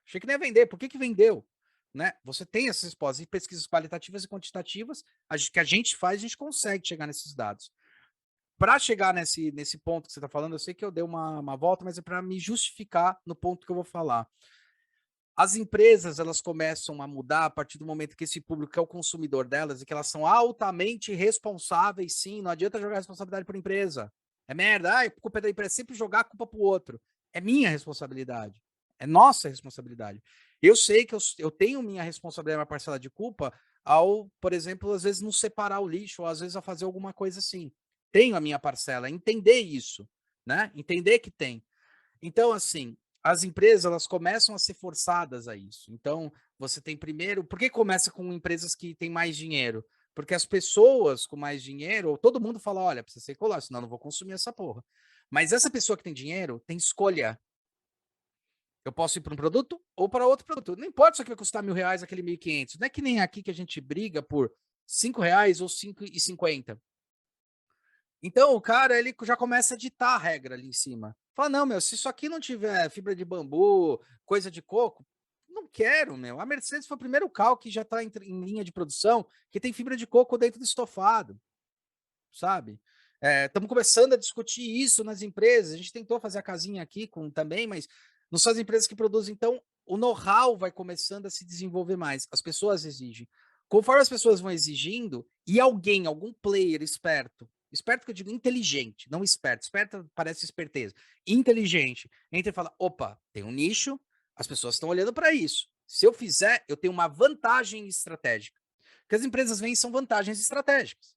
achei que não ia vender, por que que vendeu? Né? Você tem essas respostas, e pesquisas qualitativas e quantitativas, que a gente faz, a gente consegue chegar nesses dados. Para chegar nesse ponto que você está falando, eu sei que eu dei uma volta, mas é para me justificar no ponto que eu vou falar. As empresas, elas começam a mudar a partir do momento que esse público é o consumidor delas e que elas são altamente responsáveis, sim. Não adianta jogar a responsabilidade para a empresa. É merda, culpa é da empresa. Sempre jogar a culpa para o outro. É minha responsabilidade. É nossa responsabilidade. Eu sei que eu tenho minha responsabilidade, minha parcela de culpa, ao, por exemplo, às vezes não separar o lixo, ou às vezes a fazer alguma coisa assim. Tenho a minha parcela, entender isso, né? Entender que tem. Então, assim, as empresas elas começam a ser forçadas a isso. Então, você tem primeiro. Por que começa com empresas que têm mais dinheiro? Porque as pessoas com mais dinheiro, todo mundo fala: olha, precisa ser colado, senão eu não vou consumir essa porra. Mas essa pessoa que tem dinheiro tem escolha. Eu posso ir para um produto ou para outro produto. Não importa se aqui vai custar R$ 1.000, aquele 1.500. Não é que nem aqui que a gente briga por R$ 5 ou 5,50. Então, o cara, ele já começa a ditar a regra ali em cima. Fala, não, meu, se isso aqui não tiver fibra de bambu, coisa de coco, não quero, meu. A Mercedes foi o primeiro carro que já está em linha de produção que tem fibra de coco dentro do estofado, sabe? Estamos começando a discutir isso nas empresas. A gente tentou fazer a casinha aqui também, mas não são as empresas que produzem. Então, o know-how vai começando a se desenvolver mais. As pessoas exigem. Conforme as pessoas vão exigindo, e algum player esperto que eu digo inteligente, não esperto, esperto parece esperteza, inteligente, entra e fala, opa, tem um nicho, as pessoas estão olhando para isso. Se eu fizer, eu tenho uma vantagem estratégica. Porque as empresas veem são vantagens estratégicas.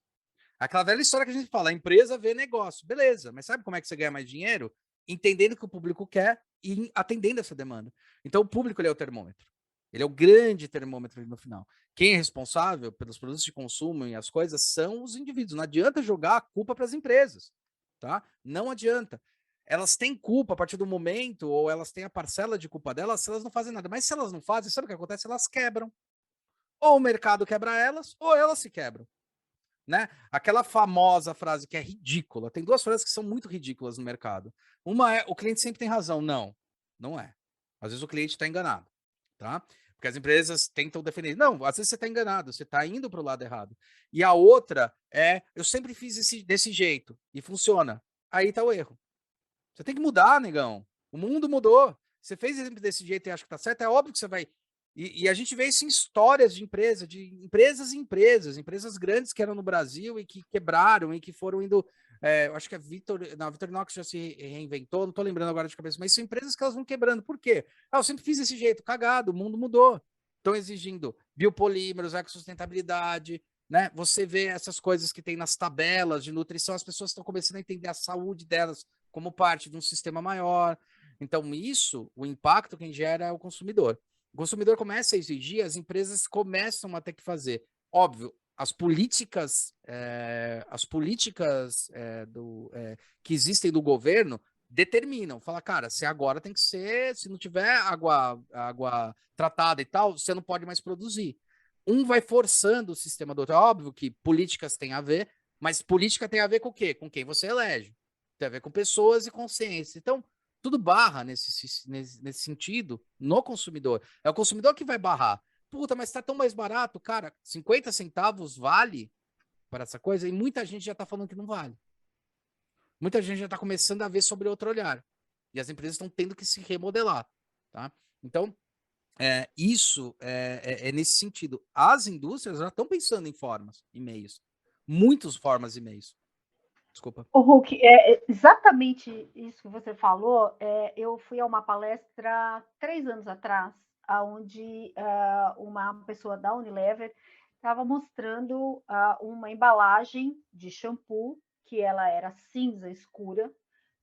Aquela velha história que a gente fala, a empresa vê negócio, beleza, mas sabe como é que você ganha mais dinheiro? Entendendo o que o público quer e atendendo essa demanda. Então o público ele é o termômetro. Ele é o grande termômetro ali no final. Quem é responsável pelos produtos de consumo e as coisas são os indivíduos. Não adianta jogar a culpa para as empresas, tá? Não adianta. Elas têm culpa a partir do momento, ou elas têm a parcela de culpa delas se elas não fazem nada. Mas se elas não fazem, sabe o que acontece? Elas quebram. Ou o mercado quebra elas, ou elas se quebram. Né? Aquela famosa frase que é ridícula. Tem duas frases que são muito ridículas no mercado. Uma é: o cliente sempre tem razão. Não, não é. Às vezes o cliente está enganado, tá? Porque as empresas tentam defender. Não, às vezes você está enganado, você está indo para o lado errado. E a outra é: eu sempre fiz desse jeito e funciona. Aí está o erro. Você tem que mudar, negão. O mundo mudou. Você fez sempre desse jeito e acha que está certo, é óbvio que você vai. E a gente vê isso em histórias de empresas grandes que eram no Brasil e que quebraram e que foram indo. Eu acho que a Victorinox já se reinventou, não estou lembrando agora de cabeça, mas são empresas que elas vão quebrando. Por quê? Eu sempre fiz desse jeito, cagado, o mundo mudou. Estão exigindo biopolímeros, ecossustentabilidade, né? Você vê essas coisas que tem nas tabelas de nutrição, as pessoas estão começando a entender a saúde delas como parte de um sistema maior. Então, isso, o impacto quem gera é o consumidor. O consumidor começa a exigir, as empresas começam a ter que fazer. Óbvio, as políticas que existem do governo determinam. Fala, cara, se agora tem que ser, se não tiver água tratada e tal, você não pode mais produzir. Um vai forçando o sistema do outro. É óbvio que políticas têm a ver, mas política tem a ver com o quê? Com quem você elege. Tem a ver com pessoas e consciência. Então, tudo barra nesse sentido no consumidor. É o consumidor que vai barrar. Puta, mas tá tão mais barato, cara. 50 centavos vale para essa coisa? E muita gente já tá falando que não vale. Muita gente já está começando a ver sobre outro olhar. E as empresas estão tendo que se remodelar, tá? Então, isso é nesse sentido. As indústrias já estão pensando em formas e meios. Muitas formas e meios. Desculpa. O Hulk, é exatamente isso que você falou. Eu fui a uma palestra 3 anos atrás, onde uma pessoa da Unilever estava mostrando uma embalagem de shampoo, que ela era cinza escura,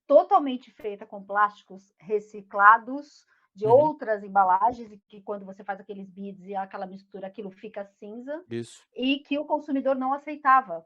totalmente feita com plásticos reciclados de outras embalagens, e que quando você faz aqueles beads e aquela mistura, aquilo fica cinza, Isso. e que o consumidor não aceitava.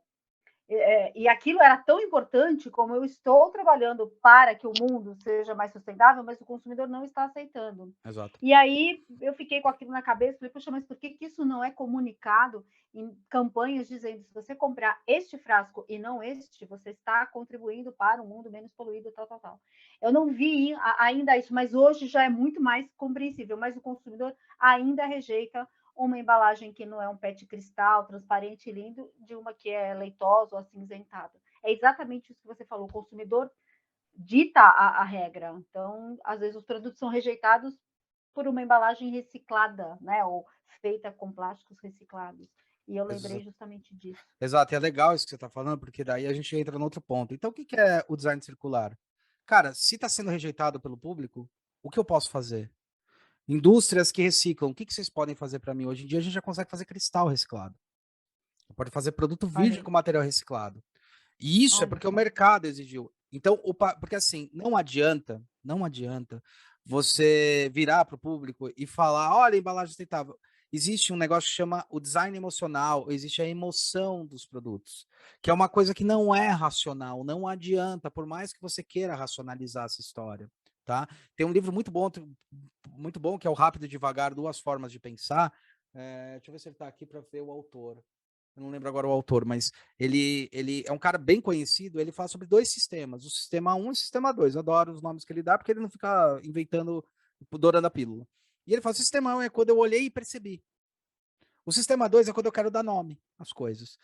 E aquilo era tão importante, como eu estou trabalhando para que o mundo seja mais sustentável, mas o consumidor não está aceitando. Exato. E aí eu fiquei com aquilo na cabeça, falei, poxa, mas por que isso não é comunicado em campanhas dizendo, se você comprar este frasco e não este, você está contribuindo para um mundo menos poluído, tal, tal, tal. Eu não vi ainda isso, mas hoje já é muito mais compreensível, mas o consumidor ainda rejeita uma embalagem que não é um PET cristal, transparente e lindo, de uma que é leitosa ou acinzentada. É exatamente isso que você falou, o consumidor dita a regra. Então, às vezes, os produtos são rejeitados por uma embalagem reciclada, né? Ou feita com plásticos reciclados. E eu lembrei justamente disso. Exato, e é legal isso que você está falando, porque daí a gente entra no outro ponto. Então, o que é o design circular? Cara, se está sendo rejeitado pelo público, o que eu posso fazer? Indústrias que reciclam, o que vocês podem fazer para mim? Hoje em dia a gente já consegue fazer cristal reciclado. Pode fazer produto virgem com material reciclado. E isso é Olha porque o só. mercado exigiu. Então, porque assim, não adianta você virar para o público e falar, olha, embalagem sustentável. Existe um negócio que chama o design emocional, existe a emoção dos produtos, que é uma coisa que não é racional, não adianta, por mais que você queira racionalizar essa história, tá? Tem um livro muito bom, que é o Rápido e Devagar, Duas Formas de Pensar. Deixa eu ver se ele está aqui para ver o autor. Eu não lembro agora o autor, mas ele é um cara bem conhecido, ele fala sobre 2 sistemas, o sistema 1 e o sistema 2. Eu adoro os nomes que ele dá, porque ele não fica inventando, dourando a pílula. E ele fala, o sistema 1 é quando eu olhei e percebi. O sistema 2 é quando eu quero dar nome às coisas.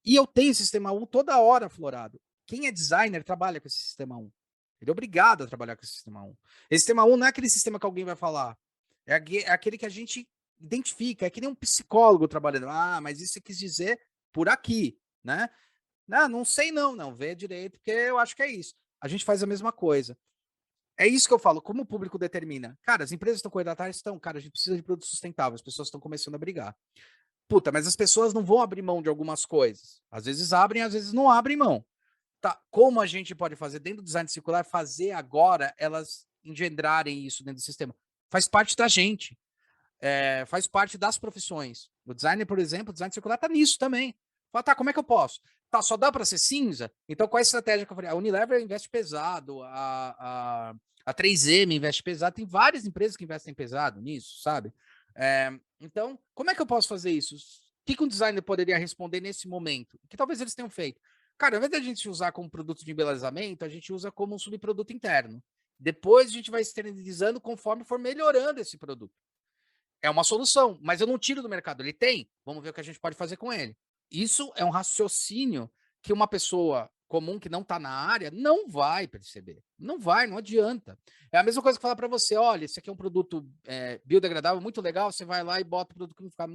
E eu tenho o sistema 1 toda hora aflorado. Quem é designer trabalha com esse sistema 1. Ele é obrigado a trabalhar com esse sistema 1. Esse sistema 1 não é aquele sistema que alguém vai falar. É aquele que a gente identifica. É que nem um psicólogo trabalhando. Ah, mas isso você quis dizer por aqui, né? Não sei não. Vê direito, porque eu acho que é isso. A gente faz a mesma coisa. É isso que eu falo. Como o público determina? Cara, as empresas estão correndo atrás? Estão. Cara, a gente precisa de produtos sustentáveis. As pessoas estão começando a brigar. Puta, mas as pessoas não vão abrir mão de algumas coisas. Às vezes abrem, às vezes não abrem mão. Tá, como a gente pode fazer dentro do design circular, fazer agora elas engendrarem isso dentro do sistema? Faz parte da gente, faz parte das profissões. O designer, por exemplo, o design circular tá nisso também. Fala, tá, como é que eu posso? Tá, só dá para ser cinza? Então, qual é a estratégia que eu falei? A Unilever investe pesado, a 3M investe pesado, tem várias empresas que investem pesado nisso, sabe? Então, como é que eu posso fazer isso? O que um designer poderia responder nesse momento? Que talvez eles tenham feito. Cara, ao invés da gente usar como produto de embelezamento, a gente usa como um subproduto interno. Depois a gente vai externalizando conforme for melhorando esse produto. É uma solução, mas eu não tiro do mercado. Ele tem, vamos ver o que a gente pode fazer com ele. Isso é um raciocínio que uma pessoa comum que não está na área não vai perceber. Não vai, não adianta. É a mesma coisa que falar para você: olha, esse aqui é um produto biodegradável, muito legal. Você vai lá e bota o produto que não fica.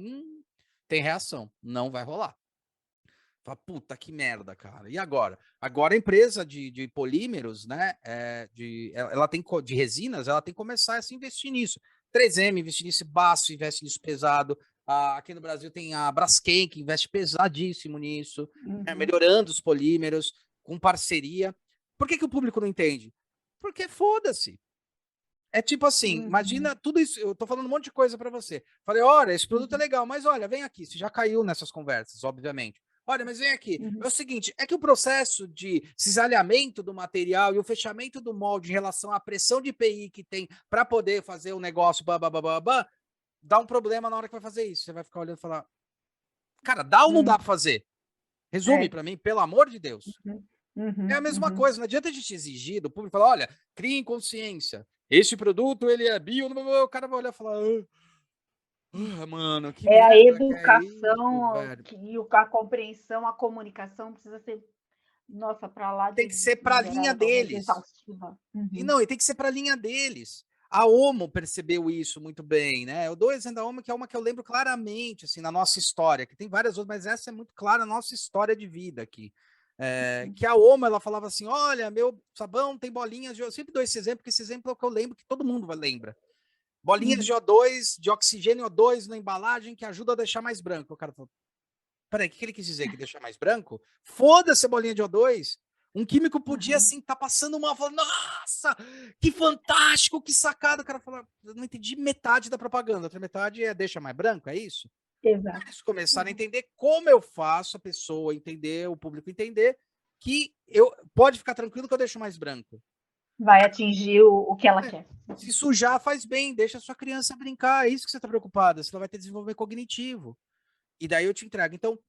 Tem reação. Não vai rolar. Fala, puta que merda, cara. E agora? Agora a empresa de polímeros, né? Ela tem de resinas, ela tem que começar a se investir nisso. 3M investe nisso, Baço investe nisso pesado. Aqui no Brasil tem a Braskem, que investe pesadíssimo nisso, melhorando os polímeros, com parceria. Por que o público não entende? Porque foda-se. É tipo assim, imagina tudo isso. Eu tô falando um monte de coisa para você. Falei, olha, esse produto é legal, mas olha, vem aqui. Você já caiu nessas conversas, obviamente. Olha, mas vem aqui. É o seguinte, é que o processo de cisalhamento do material e o fechamento do molde em relação à pressão de PI que tem para poder fazer o negócio, dá um problema na hora que vai fazer isso. Você vai ficar olhando e falar, cara, dá ou não dá para fazer? Resume para mim, pelo amor de Deus. É a mesma coisa, não adianta a gente exigir do público, falar, olha, criem consciência. Este produto, ele é bio, o cara vai olhar e falar, mano, que É a merda que é isso, educação, velho. a compreensão, a comunicação precisa ser Nossa, para lá Tem que ser para a linha deles. E Uhum. não, e tem que ser para a linha deles. A OMO percebeu isso muito bem, né? Eu dou o exemplo da OMO, que é uma que eu lembro claramente, assim, na nossa história, que tem várias outras, mas essa é muito clara na nossa história de vida aqui. Que a OMO, ela falava assim, olha, meu sabão tem bolinhas de... Eu sempre dou esse exemplo, porque esse exemplo é o que eu lembro, que todo mundo lembra. Bolinhas de O2, de oxigênio O2 na embalagem, que ajuda a deixar mais branco. O cara falou, peraí, o que ele quis dizer? Que deixar mais branco? Foda-se a bolinha de O2. Um químico podia, assim, tá passando mal, falando, nossa, que fantástico, que sacada. O cara falou, eu não entendi metade da propaganda, outra metade é deixa mais branco, é isso? Exato. Eles começaram a entender como eu faço a pessoa entender, o público entender, que eu pode ficar tranquilo que eu deixo mais branco. Vai atingir o que ela quer. Se sujar, faz bem, deixa a sua criança brincar, é isso que você está preocupada, você não vai ter desenvolvimento cognitivo. E daí eu te entrego. Então,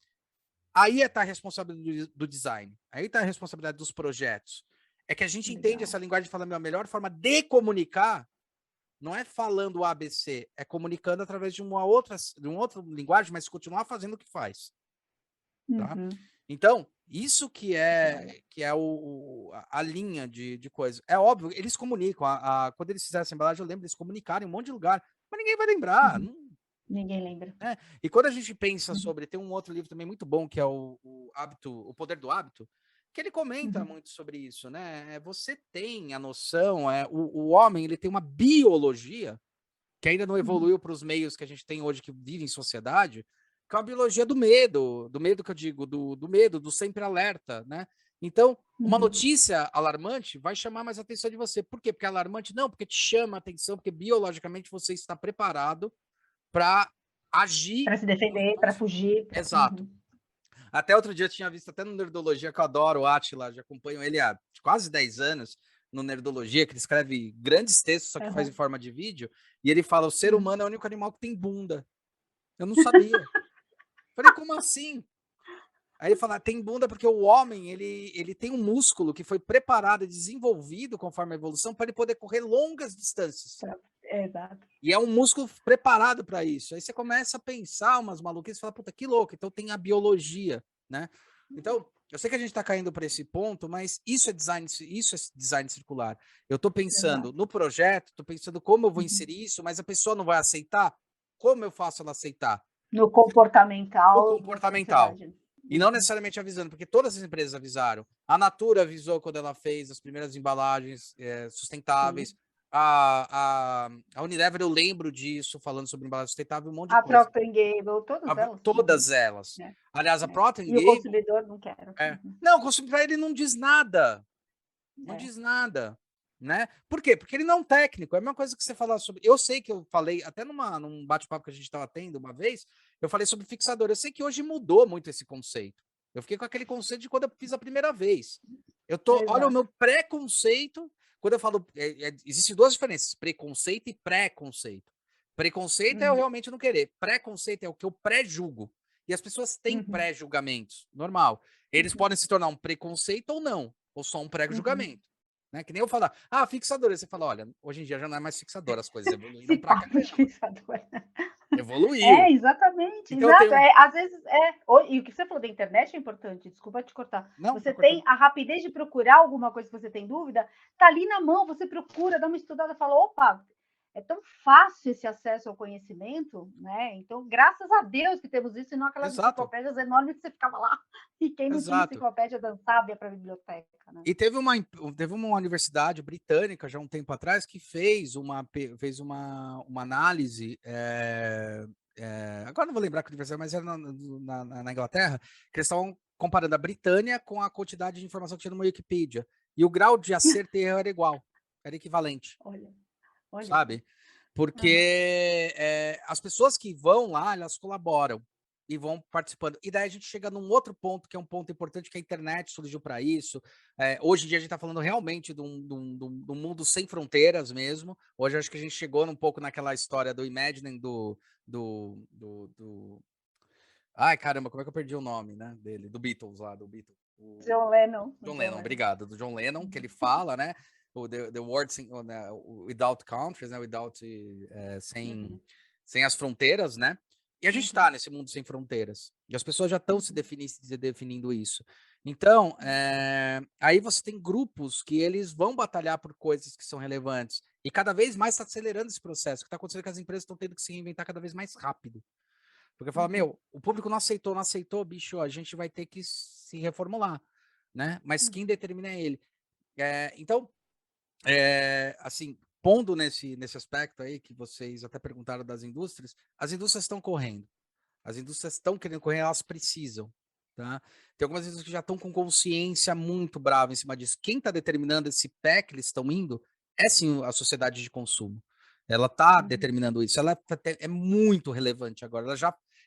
aí está a responsabilidade do design, aí está a responsabilidade dos projetos. É que a gente entende essa linguagem e fala, a melhor forma de comunicar não é falando ABC, é comunicando através de uma outra linguagem, mas continuar fazendo o que faz. Tá? Uhum. Então, isso que é a linha de coisa. É óbvio, eles comunicam. Quando eles fizeram essa embalagem, eu lembro deles comunicarem em um monte de lugar, mas ninguém vai lembrar. Uhum. Ninguém lembra. E quando a gente pensa sobre, tem um outro livro também muito bom, que é o Hábito, O Poder do Hábito, que ele comenta muito sobre isso, né? Você tem a noção, o homem ele tem uma biologia que ainda não evoluiu para os meios que a gente tem hoje, que vive em sociedade, que é uma biologia do medo que eu digo, do medo, do sempre alerta, né? Então, uma notícia alarmante vai chamar mais atenção de você. Por quê? Porque é alarmante? Não, porque te chama a atenção, porque biologicamente você está preparado para agir. Para se defender, para fugir. Exato. Até outro dia eu tinha visto, até no Nerdologia, que eu adoro o Átila, já acompanho ele há quase 10 anos, no Nerdologia, que ele escreve grandes textos, só que faz em forma de vídeo, e ele fala, o ser humano é o único animal que tem bunda. Eu não sabia. Falei, como assim? Aí ele fala, tem bunda porque o homem, ele tem um músculo que foi preparado e desenvolvido conforme a evolução para ele poder correr longas distâncias. Exato. E é um músculo preparado para isso. Aí você começa a pensar umas maluquices e fala, puta, que louco. Então tem a biologia, né? Então, eu sei que a gente está caindo para esse ponto, mas isso é design circular. Eu estou pensando no projeto, estou pensando como eu vou inserir isso, mas a pessoa não vai aceitar. Como eu faço ela aceitar? No comportamental. No comportamental. E não necessariamente avisando, porque todas as empresas avisaram. A Natura avisou quando ela fez as primeiras embalagens sustentáveis. A Unilever, eu lembro disso, falando sobre embalagem sustentável, um monte de coisa. A Procter & Gamble, todas elas. Todas elas. Aliás, a Procter & Gamble... E o consumidor não quer. Não, o consumidor ele não diz nada. Não diz nada. Né? Por quê? Porque ele não é um técnico. É a mesma coisa que você falar sobre... Eu sei que eu falei, até num bate-papo que a gente estava tendo uma vez, eu falei sobre fixador. Eu sei que hoje mudou muito esse conceito. Eu fiquei com aquele conceito de quando eu fiz a primeira vez. Olha o meu preconceito. Quando eu falo... existem duas diferenças, preconceito e pré-conceito. Preconceito é eu realmente não querer. Preconceito é o que eu pré-julgo. E as pessoas têm pré-julgamentos. Normal. Eles podem se tornar um preconceito ou não. Ou só um pré-julgamento. Né? Que nem eu falar, fixador. Aí você fala, olha, hoje em dia já não é mais fixador, as coisas evoluíram pra cá. Evoluiu. Exatamente. Então, exato. Às vezes e o que você falou da internet é importante, desculpa te cortar. Não, você tem a rapidez de procurar alguma coisa que você tem dúvida, tá ali na mão, você procura, dá uma estudada, fala, opa, é tão fácil esse acesso ao conhecimento, né? Então, graças a Deus que temos isso, e não aquelas enciclopédias enormes que você ficava lá, e quem não tinha enciclopédia dançava, ia para a biblioteca. Né? E teve uma universidade britânica, já um tempo atrás, que fez uma análise, agora não vou lembrar que universidade, mas era na Inglaterra, que eles estavam comparando a Britânia com a quantidade de informação que tinha no Wikipedia. E o grau de acerto e erro era igual, era equivalente. Olha. Sabe? Porque as pessoas que vão lá, elas colaboram e vão participando. E daí a gente chega num outro ponto, que é um ponto importante, que a internet surgiu para isso. Hoje em dia a gente está falando realmente de um mundo sem fronteiras mesmo. Hoje eu acho que a gente chegou um pouco naquela história do Imagining Ai, caramba, como é que eu perdi o nome, né, dele? Do Beatles lá, do Beatles. John Lennon. John Lennon, obrigado. Do John Lennon, que ele fala, né? The words without countries, né? Without sem as fronteiras, né? E a gente está nesse mundo sem fronteiras. E as pessoas já estão se definindo isso. Então, aí você tem grupos que eles vão batalhar por coisas que são relevantes. E cada vez mais está acelerando esse processo. O que está acontecendo é que as empresas estão tendo que se reinventar cada vez mais rápido. Porque fala, meu, o público não aceitou, bicho, a gente vai ter que se reformular, né? Mas quem determina é ele. Então, assim, pondo nesse aspecto aí que vocês até perguntaram das indústrias, as indústrias estão correndo. As indústrias estão querendo correr, elas precisam. Tá? Tem algumas indústrias que já estão com consciência muito brava em cima disso. Quem está determinando esse pé que eles estão indo é sim a sociedade de consumo. Ela está determinando isso. Ela é muito relevante agora.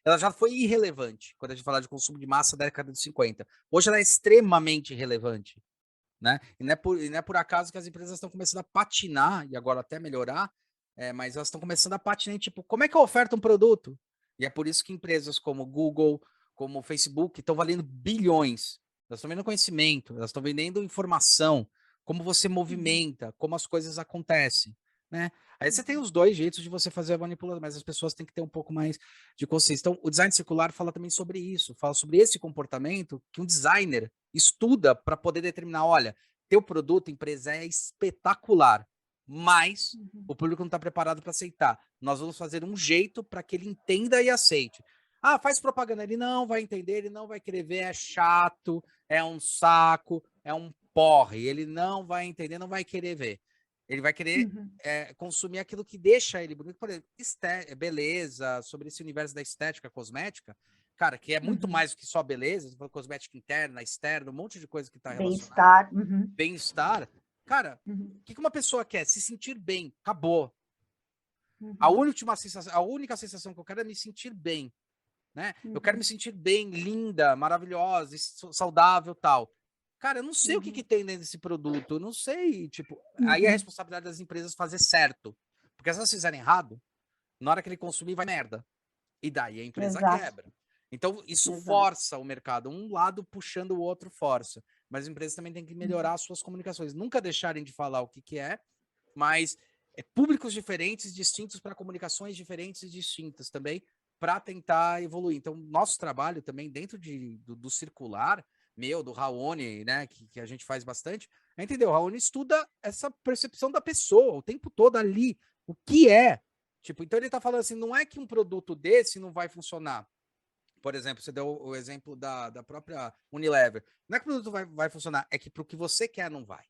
Ela já foi irrelevante quando a gente fala de consumo de massa da década de 50. Hoje ela é extremamente relevante. Né? E não é por acaso que as empresas estão começando a patinar, e agora até melhorar, mas elas estão começando a patinar em tipo, como é que eu oferto um produto? E é por isso que empresas como Google, como Facebook, estão valendo bilhões. Elas estão vendendo conhecimento, elas estão vendendo informação, como você movimenta, como as coisas acontecem. Né? Aí você tem os dois jeitos de você fazer a manipulação, mas as pessoas têm que ter um pouco mais de consciência. Então, o design circular fala também sobre isso, fala sobre esse comportamento que um designer estuda para poder determinar, olha, teu produto, empresa é espetacular, mas o público não está preparado para aceitar. Nós vamos fazer um jeito para que ele entenda e aceite. Ah, faz propaganda, ele não vai entender, ele não vai querer ver, é chato, é um saco, é um porre, ele não vai entender, não vai querer ver. Ele vai querer consumir aquilo que deixa ele bonito, por exemplo, beleza, sobre esse universo da estética cosmética, cara, que é muito mais do que só beleza, cosmética interna, externa, um monte de coisa que está relacionada. Bem-estar. Bem-estar. Cara, o que uma pessoa quer? Se sentir bem. Acabou. A única sensação que eu quero é me sentir bem. Né? Eu quero me sentir bem, linda, maravilhosa, saudável, tal. Cara, eu não sei o que tem dentro desse produto, eu não sei, tipo, aí é a responsabilidade das empresas fazer certo. Porque se elas fizerem errado, na hora que ele consumir, vai merda. E daí a empresa quebra. Então, isso força o mercado. Um lado puxando o outro força. Mas as empresas também têm que melhorar as suas comunicações. Nunca deixarem de falar o que é, mas públicos diferentes, distintos para comunicações diferentes e distintas também, para tentar evoluir. Então, nosso trabalho também dentro do circular, do Raoni, né, que a gente faz bastante, entendeu? O Raoni estuda essa percepção da pessoa o tempo todo ali, o que é. Tipo, então ele tá falando assim, não é que um produto desse não vai funcionar. Por exemplo, você deu o exemplo da própria Unilever. Não é que o produto vai funcionar, é que para o que você quer não vai.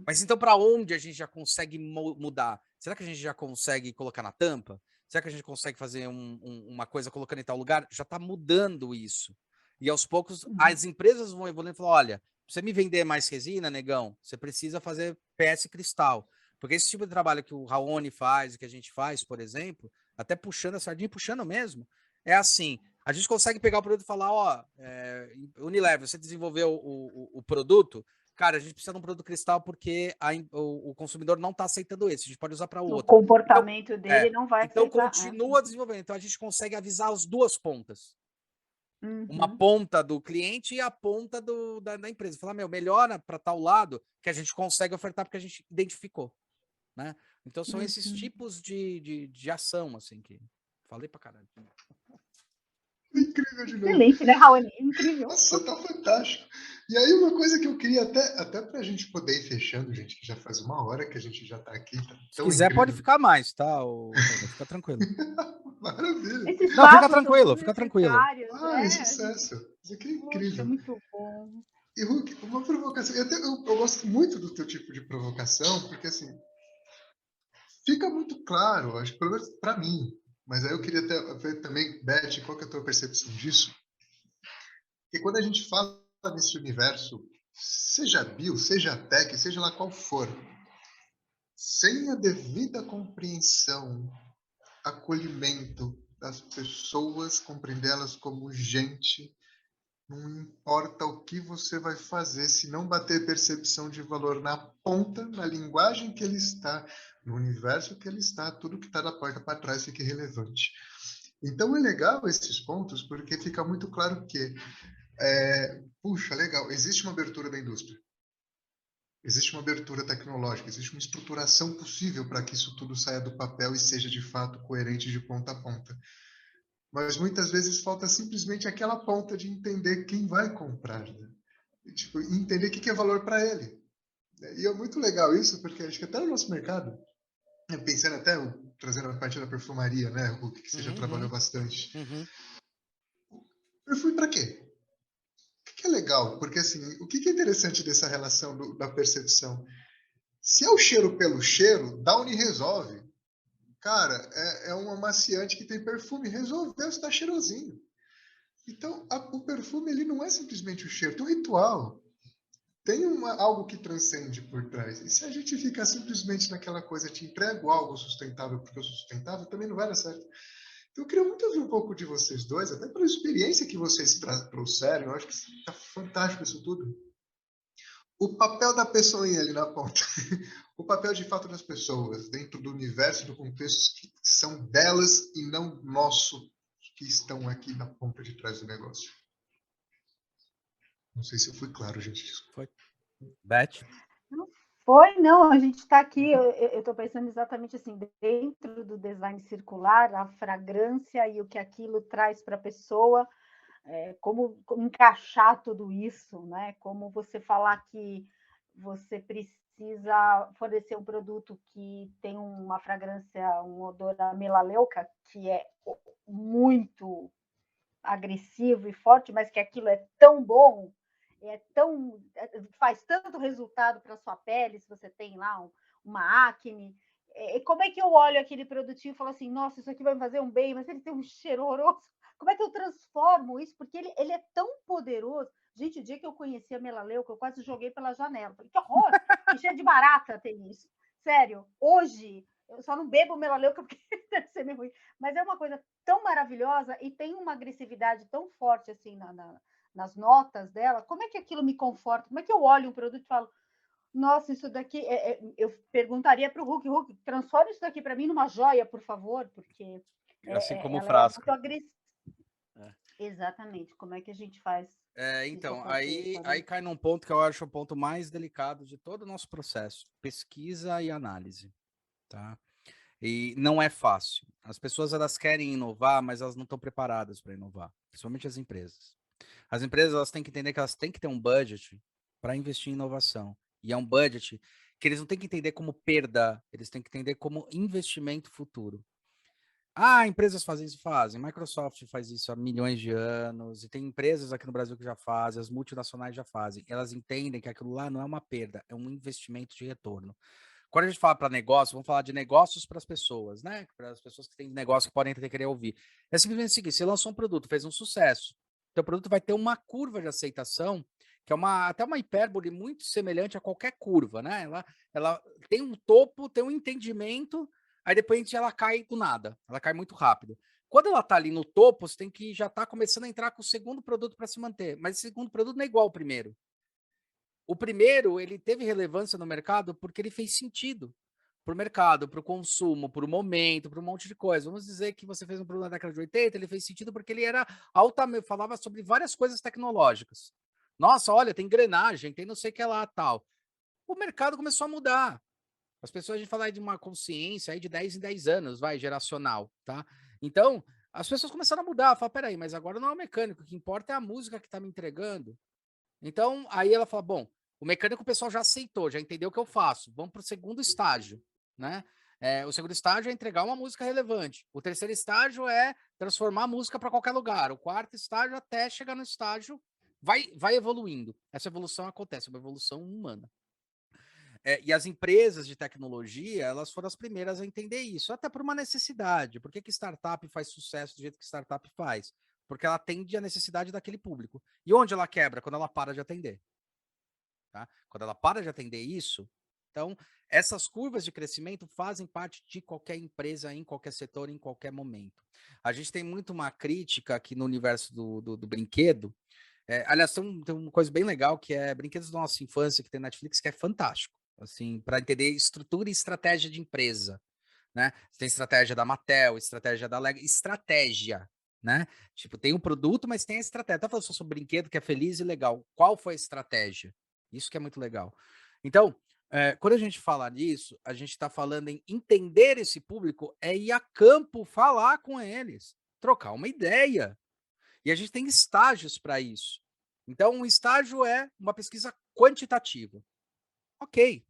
Mas então para onde a gente já consegue mudar? Será que a gente já consegue colocar na tampa? Será que a gente consegue fazer uma coisa colocando em tal lugar? Já está mudando isso. E aos poucos as empresas vão evoluindo e falar, olha, pra você me vender mais resina, negão, você precisa fazer PS cristal. Porque esse tipo de trabalho que o Raoni faz, que a gente faz, por exemplo, até puxando a sardinha, puxando mesmo, é assim, a gente consegue pegar o produto e falar, ó, Unilever, você desenvolveu o produto, cara, a gente precisa de um produto cristal porque o consumidor não está aceitando esse, a gente pode usar para outro. O comportamento dele não vai aceitar. Então, continua desenvolvendo. Então, a gente consegue avisar as duas pontas. Uma ponta do cliente e a ponta da empresa. Falar, melhora para tal lado que a gente consegue ofertar porque a gente identificou. Né? Então, são esses tipos de ação, assim, que falei pra caralho. Incrível de novo. Excelente, né, Raoni? Incrível. Nossa, tá fantástico. E aí, uma coisa que eu queria até pra gente poder ir fechando, gente, que já faz 1 hora que a gente já tá aqui. Tá Se quiser, incrível. Pode ficar mais, tá? Fica tranquilo. Maravilha. Não, fica tranquilo, fica tranquilo. É sucesso. Isso aqui é incrível. Poxa, muito bom. E, Hulk, uma provocação. Eu gosto muito do teu tipo de provocação, porque, assim, fica muito claro, acho que pelo menos pra mim, mas aí eu queria ver também, Beth, qual que é a tua percepção disso? Porque quando a gente fala nesse universo, seja bio, seja tech, seja lá qual for, sem a devida compreensão, acolhimento das pessoas, compreendê-las como gente, não importa o que você vai fazer, se não bater percepção de valor na ponta, na linguagem que ele está, no universo que ele está, tudo que está da porta para trás fica irrelevante. Então é legal esses pontos, porque fica muito claro que puxa, legal, existe uma abertura da indústria. existe uma abertura tecnológica, existe uma estruturação possível para que isso tudo saia do papel e seja de fato coerente de ponta a ponta. Mas muitas vezes falta simplesmente aquela ponta de entender quem vai comprar, né? E, tipo, entender o que é valor para ele. E é muito legal isso, porque acho que até no nosso mercado, pensando até, trazendo a parte da perfumaria, né? O que você já trabalhou bastante. Perfume para quê? O que é legal? Porque, assim, o que é interessante dessa relação da percepção? Se é o cheiro pelo cheiro, Downy resolve. Cara, é um amaciante que tem perfume, resolveu, está cheirosinho. Então, o perfume ele não é simplesmente o cheiro, tem um ritual. Tem algo que transcende por trás. E se a gente ficar simplesmente naquela coisa, te entrego algo sustentável porque eu sou sustentável, também não vai dar certo. Então, eu queria muito ouvir um pouco de vocês dois, até pela experiência que vocês trouxeram. Eu acho que está fantástico isso tudo. O papel da pessoinha ali na ponta. O papel de fato das pessoas dentro do universo, do contexto que são delas e não nosso, que estão aqui na ponta de trás do negócio. Não sei se eu fui claro, gente. Foi. Beth? Não foi, não. A gente está aqui, eu estou pensando exatamente assim, dentro do design circular, a fragrância e o que aquilo traz para a pessoa, como encaixar tudo isso, né? Como você falar que você precisa fornecer um produto que tem uma fragrância, um odor a melaleuca, que é muito agressivo e forte, mas que aquilo é tão bom, faz tanto resultado para sua pele, se você tem lá uma acne. E como é que eu olho aquele produtinho e falo assim, nossa, isso aqui vai me fazer um bem, mas ele tem um cheiro horroroso. Como é que eu transformo isso? Porque ele é tão poderoso. Gente, o dia que eu conheci a melaleuca, eu quase joguei pela janela. Falei, que horror! Que cheiro de barata tem isso. Sério, hoje, eu só não bebo melaleuca porque deve ser meio ruim. Mas é uma coisa tão maravilhosa e tem uma agressividade tão forte assim nas notas dela. Como é que aquilo me conforta? Como é que eu olho um produto e falo, nossa, isso daqui... eu perguntaria para o Hulk, transforma isso daqui para mim numa joia, por favor, porque Assim como o ela é frasco. muito agressiva. Exatamente. Como é que a gente faz? Então, aí cai num ponto que eu acho o ponto mais delicado de todo o nosso processo: pesquisa e análise, tá? E não é fácil. As pessoas, elas querem inovar, mas elas não estão preparadas para inovar, principalmente as empresas. As empresas, elas têm que entender que elas têm que ter um budget para investir em inovação. E é um budget que eles não têm que entender como perda, eles têm que entender como investimento futuro. Empresas fazem isso, fazem. Microsoft faz isso há milhões de anos, e tem empresas aqui no Brasil que já fazem, as multinacionais já fazem. Elas entendem que aquilo lá não é uma perda, é um investimento de retorno. Quando a gente fala para negócio, vamos falar de negócios para as pessoas, né? Para as pessoas que têm negócio que podem ter querer ouvir. É simplesmente o seguinte: você lançou um produto, fez um sucesso. Seu produto vai ter uma curva de aceitação, que é até uma hipérbole muito semelhante a qualquer curva, né? Ela tem um topo, tem um entendimento, aí depois ela cai do nada, ela cai muito rápido. Quando ela está ali no topo, você tem que já estar começando a entrar com o segundo produto para se manter. Mas o segundo produto não é igual ao primeiro. O primeiro, ele teve relevância no mercado porque ele fez sentido para o mercado, para o consumo, para o momento, para um monte de coisa. Vamos dizer que você fez um produto na década de 80, ele fez sentido porque ele era altamente, falava sobre várias coisas tecnológicas. Nossa, olha, tem engrenagem, tem não sei o que lá, tal. O mercado começou a mudar. As pessoas, a gente fala de uma consciência aí de 10 em 10 anos, geracional, tá? Então, as pessoas começaram a mudar, falar, peraí, mas agora não é o mecânico, o que importa é a música que está me entregando. Então, aí ela fala, bom, o mecânico o pessoal já aceitou, já entendeu o que eu faço. Vamos para o segundo estágio, né? O segundo estágio é entregar uma música relevante. O terceiro estágio é transformar a música para qualquer lugar. O quarto estágio, até chegar no estágio, vai evoluindo. Essa evolução acontece, é uma evolução humana. E as empresas de tecnologia, elas foram as primeiras a entender isso, até por uma necessidade. Por que startup faz sucesso do jeito que startup faz? Porque ela atende a necessidade daquele público. E onde ela quebra? Quando ela para de atender. Tá? Quando ela para de atender isso, então essas curvas de crescimento fazem parte de qualquer empresa, em qualquer setor, em qualquer momento. A gente tem muito uma crítica aqui no universo do brinquedo. Aliás, tem uma coisa bem legal que é brinquedos da nossa infância que tem Netflix, que é fantástico, assim, para entender estrutura e estratégia de empresa, né? Tem estratégia da Mattel, estratégia da Lego, estratégia, né? Tipo, tem um produto, mas tem a estratégia. Tá falando só sobre brinquedo que é feliz e legal. Qual foi a estratégia? Isso que é muito legal. Então, quando a gente fala nisso, a gente está falando em entender esse público, é ir a campo falar com eles, trocar uma ideia. E a gente tem estágios para isso. Então, um estágio é uma pesquisa quantitativa. Ok.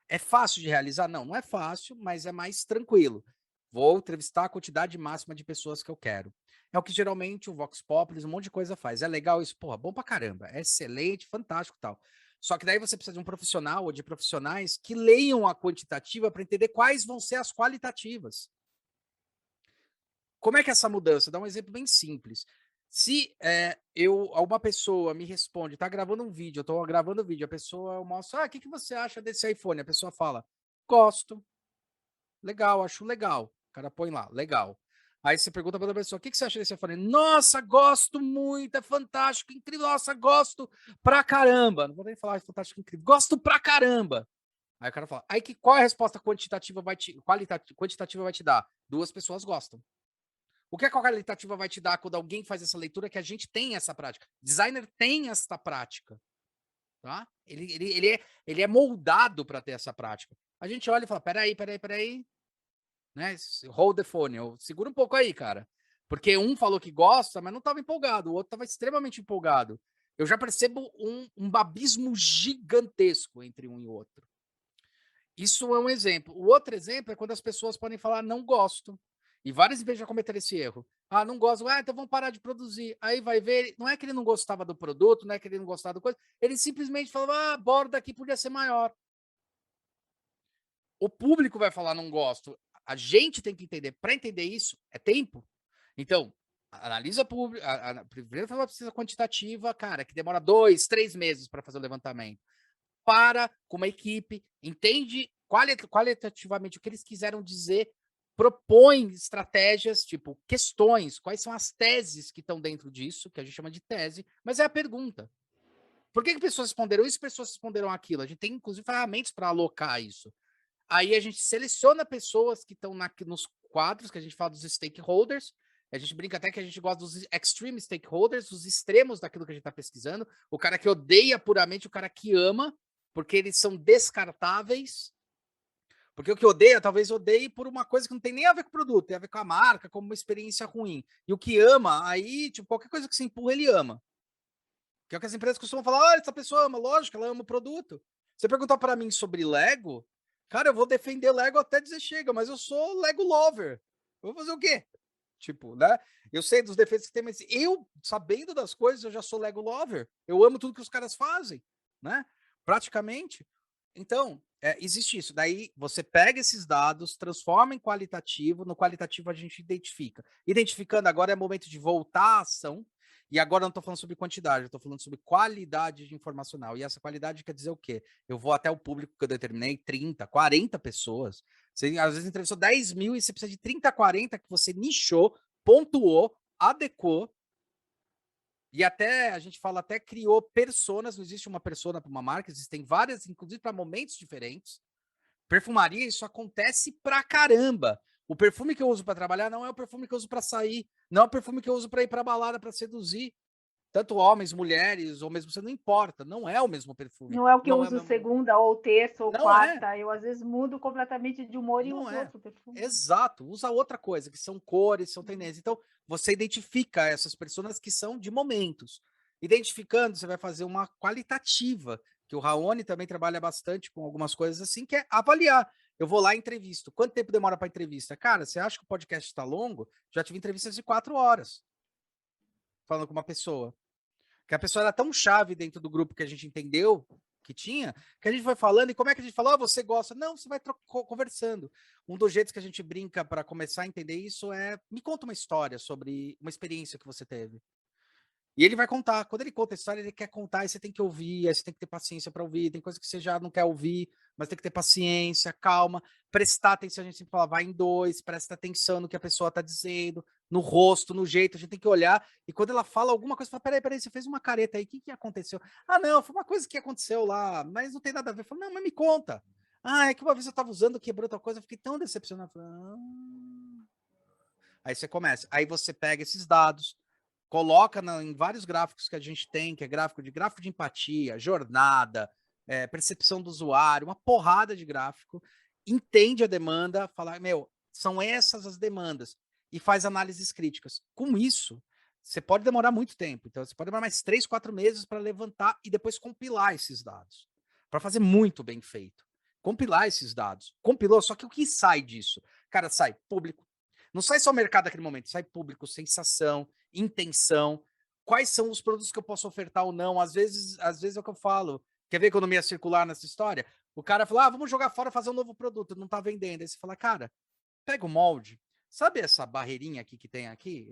É fácil de realizar? Não, não é fácil, mas é mais tranquilo. Vou entrevistar a quantidade máxima de pessoas que eu quero. É o que geralmente o Vox Populi, um monte de coisa faz. É legal isso? Porra, bom pra caramba. É excelente, fantástico e tal. Só que daí você precisa de um profissional ou de profissionais que leiam a quantitativa para entender quais vão ser as qualitativas. Como é que é essa mudança? Dá um exemplo bem simples. Se uma pessoa me responde, tá gravando um vídeo, eu tô gravando um vídeo, a pessoa mostra, o que você acha desse iPhone? A pessoa fala, gosto, legal, acho legal. O cara põe lá, legal. Aí você pergunta para outra pessoa, o que você acha desse iPhone? Nossa, gosto muito, é fantástico, incrível, nossa, gosto pra caramba. Não vou nem falar fantástico, incrível, gosto pra caramba. Aí o cara fala, qual é a resposta quantitativa quantitativa vai te dar? 2 pessoas gostam. O que a qualitativa vai te dar quando alguém faz essa leitura? Que a gente tem essa prática. Designer tem essa prática. Tá? Ele é moldado para ter essa prática. A gente olha e fala: peraí. Né? Hold the phone. Segura um pouco aí, cara. Porque um falou que gosta, mas não estava empolgado. O outro estava extremamente empolgado. Eu já percebo um abismo gigantesco entre um e o outro. Isso é um exemplo. O outro exemplo é quando as pessoas podem falar não gosto. E várias empresas já cometeram esse erro. Ah, não gosto. Então vamos parar de produzir. Aí vai ver, não é que ele não gostava do produto, não é que ele não gostava da coisa. Ele simplesmente falava, a borda aqui podia ser maior. O público vai falar não gosto. A gente tem que entender. Para entender isso, é tempo. Então, analisa pública. Primeiro faz uma pesquisa quantitativa, cara, que demora 2, 3 meses para fazer o levantamento. Para com uma equipe, entende qualitativamente o que eles quiseram dizer, propõe estratégias, tipo, questões, quais são as teses que estão dentro disso, que a gente chama de tese, mas é a pergunta. Por que pessoas responderam isso e pessoas responderam aquilo? A gente tem, inclusive, ferramentas para alocar isso. Aí a gente seleciona pessoas que estão nos quadros, que a gente fala dos stakeholders, a gente brinca até que a gente gosta dos extreme stakeholders, os extremos daquilo que a gente está pesquisando, o cara que odeia puramente, o cara que ama, porque eles são descartáveis. Porque o que odeia, talvez odeie por uma coisa que não tem nem a ver com o produto, tem a ver com a marca, como uma experiência ruim. E o que ama, aí, tipo, qualquer coisa que se empurra, ele ama. Que é o que as empresas costumam falar, olha, essa pessoa ama, lógico, ela ama o produto. Você perguntar para mim sobre Lego, cara, eu vou defender Lego até dizer chega, mas eu sou Lego lover. Eu vou fazer o quê? Tipo, né? Eu sei dos defeitos que tem, mas eu, sabendo das coisas, eu já sou Lego lover. Eu amo tudo que os caras fazem, né? Praticamente. Então, existe isso. Daí você pega esses dados, transforma em qualitativo. No qualitativo a gente identifica. Identificando agora é momento de voltar à ação. E agora eu não estou falando sobre quantidade, eu estou falando sobre qualidade de informacional. E essa qualidade quer dizer o quê? Eu vou até o público que eu determinei, 30, 40 pessoas. Você às vezes entrevistou 10 mil e você precisa de 30, 40 que você nichou, pontuou, adequou. E até, a gente fala, até criou personas, não existe uma persona para uma marca, existem várias, inclusive para momentos diferentes. Perfumaria, isso acontece pra caramba. O perfume que eu uso para trabalhar não é o perfume que eu uso para sair, não é o perfume que eu uso para ir para balada para seduzir. Tanto homens, mulheres, ou mesmo você não importa, não é o mesmo perfume. Não é o que eu Não é uso mesmo... segunda, ou terça, ou Não é. quarta. Eu, às vezes, mudo completamente de humor e Não uso é. outro perfume. Exato. Usa outra coisa, que são cores, são tendências. Então, você identifica essas pessoas que são de momentos. Identificando, você vai fazer uma qualitativa, que o Raoni também trabalha bastante com algumas coisas assim, que é avaliar. Eu vou lá e entrevisto. Quanto tempo demora para entrevista? Cara, você acha que o podcast está longo? Já tive entrevistas de 4 horas falando com uma pessoa. Que a pessoa era tão chave dentro do grupo que a gente entendeu que tinha, que a gente foi falando, e como é que a gente falou? Você gosta? Não, você vai conversando. Um dos jeitos que a gente brinca para começar a entender isso é, me conta uma história sobre uma experiência que você teve. E ele vai contar. Quando ele conta a história, ele quer contar, e você tem que ouvir, aí você tem que ter paciência para ouvir. Tem coisa que você já não quer ouvir, mas tem que ter paciência, calma, prestar atenção. A gente sempre fala, vai em 2, presta atenção no que a pessoa está dizendo, no rosto, no jeito. A gente tem que olhar. E quando ela fala alguma coisa, fala, peraí, você fez uma careta aí, o que aconteceu? Ah, não, foi uma coisa que aconteceu lá, mas não tem nada a ver. Fala, não, mas me conta. Ah, é que uma vez eu estava usando, quebrou tal coisa, eu fiquei tão decepcionado. Aí você começa. Aí você pega esses dados, coloca em vários gráficos que a gente tem, que é gráfico de empatia, jornada, percepção do usuário, uma porrada de gráfico, entende a demanda, fala, meu, são essas as demandas, e faz análises críticas. Com isso, você pode demorar muito tempo. Então, você pode demorar mais 3, 4 meses para levantar e depois compilar esses dados, para fazer muito bem feito. Compilar esses dados. Compilou, só que o que sai disso? Cara, sai público. Não sai só o mercado naquele momento, sai público, sensação, intenção, quais são os produtos que eu posso ofertar ou não. Às vezes é o que eu falo. Quer ver economia circular nessa história? O cara fala, vamos jogar fora, fazer um novo produto, não tá vendendo. Aí você fala, cara, pega o molde, sabe essa barreirinha aqui que tem aqui?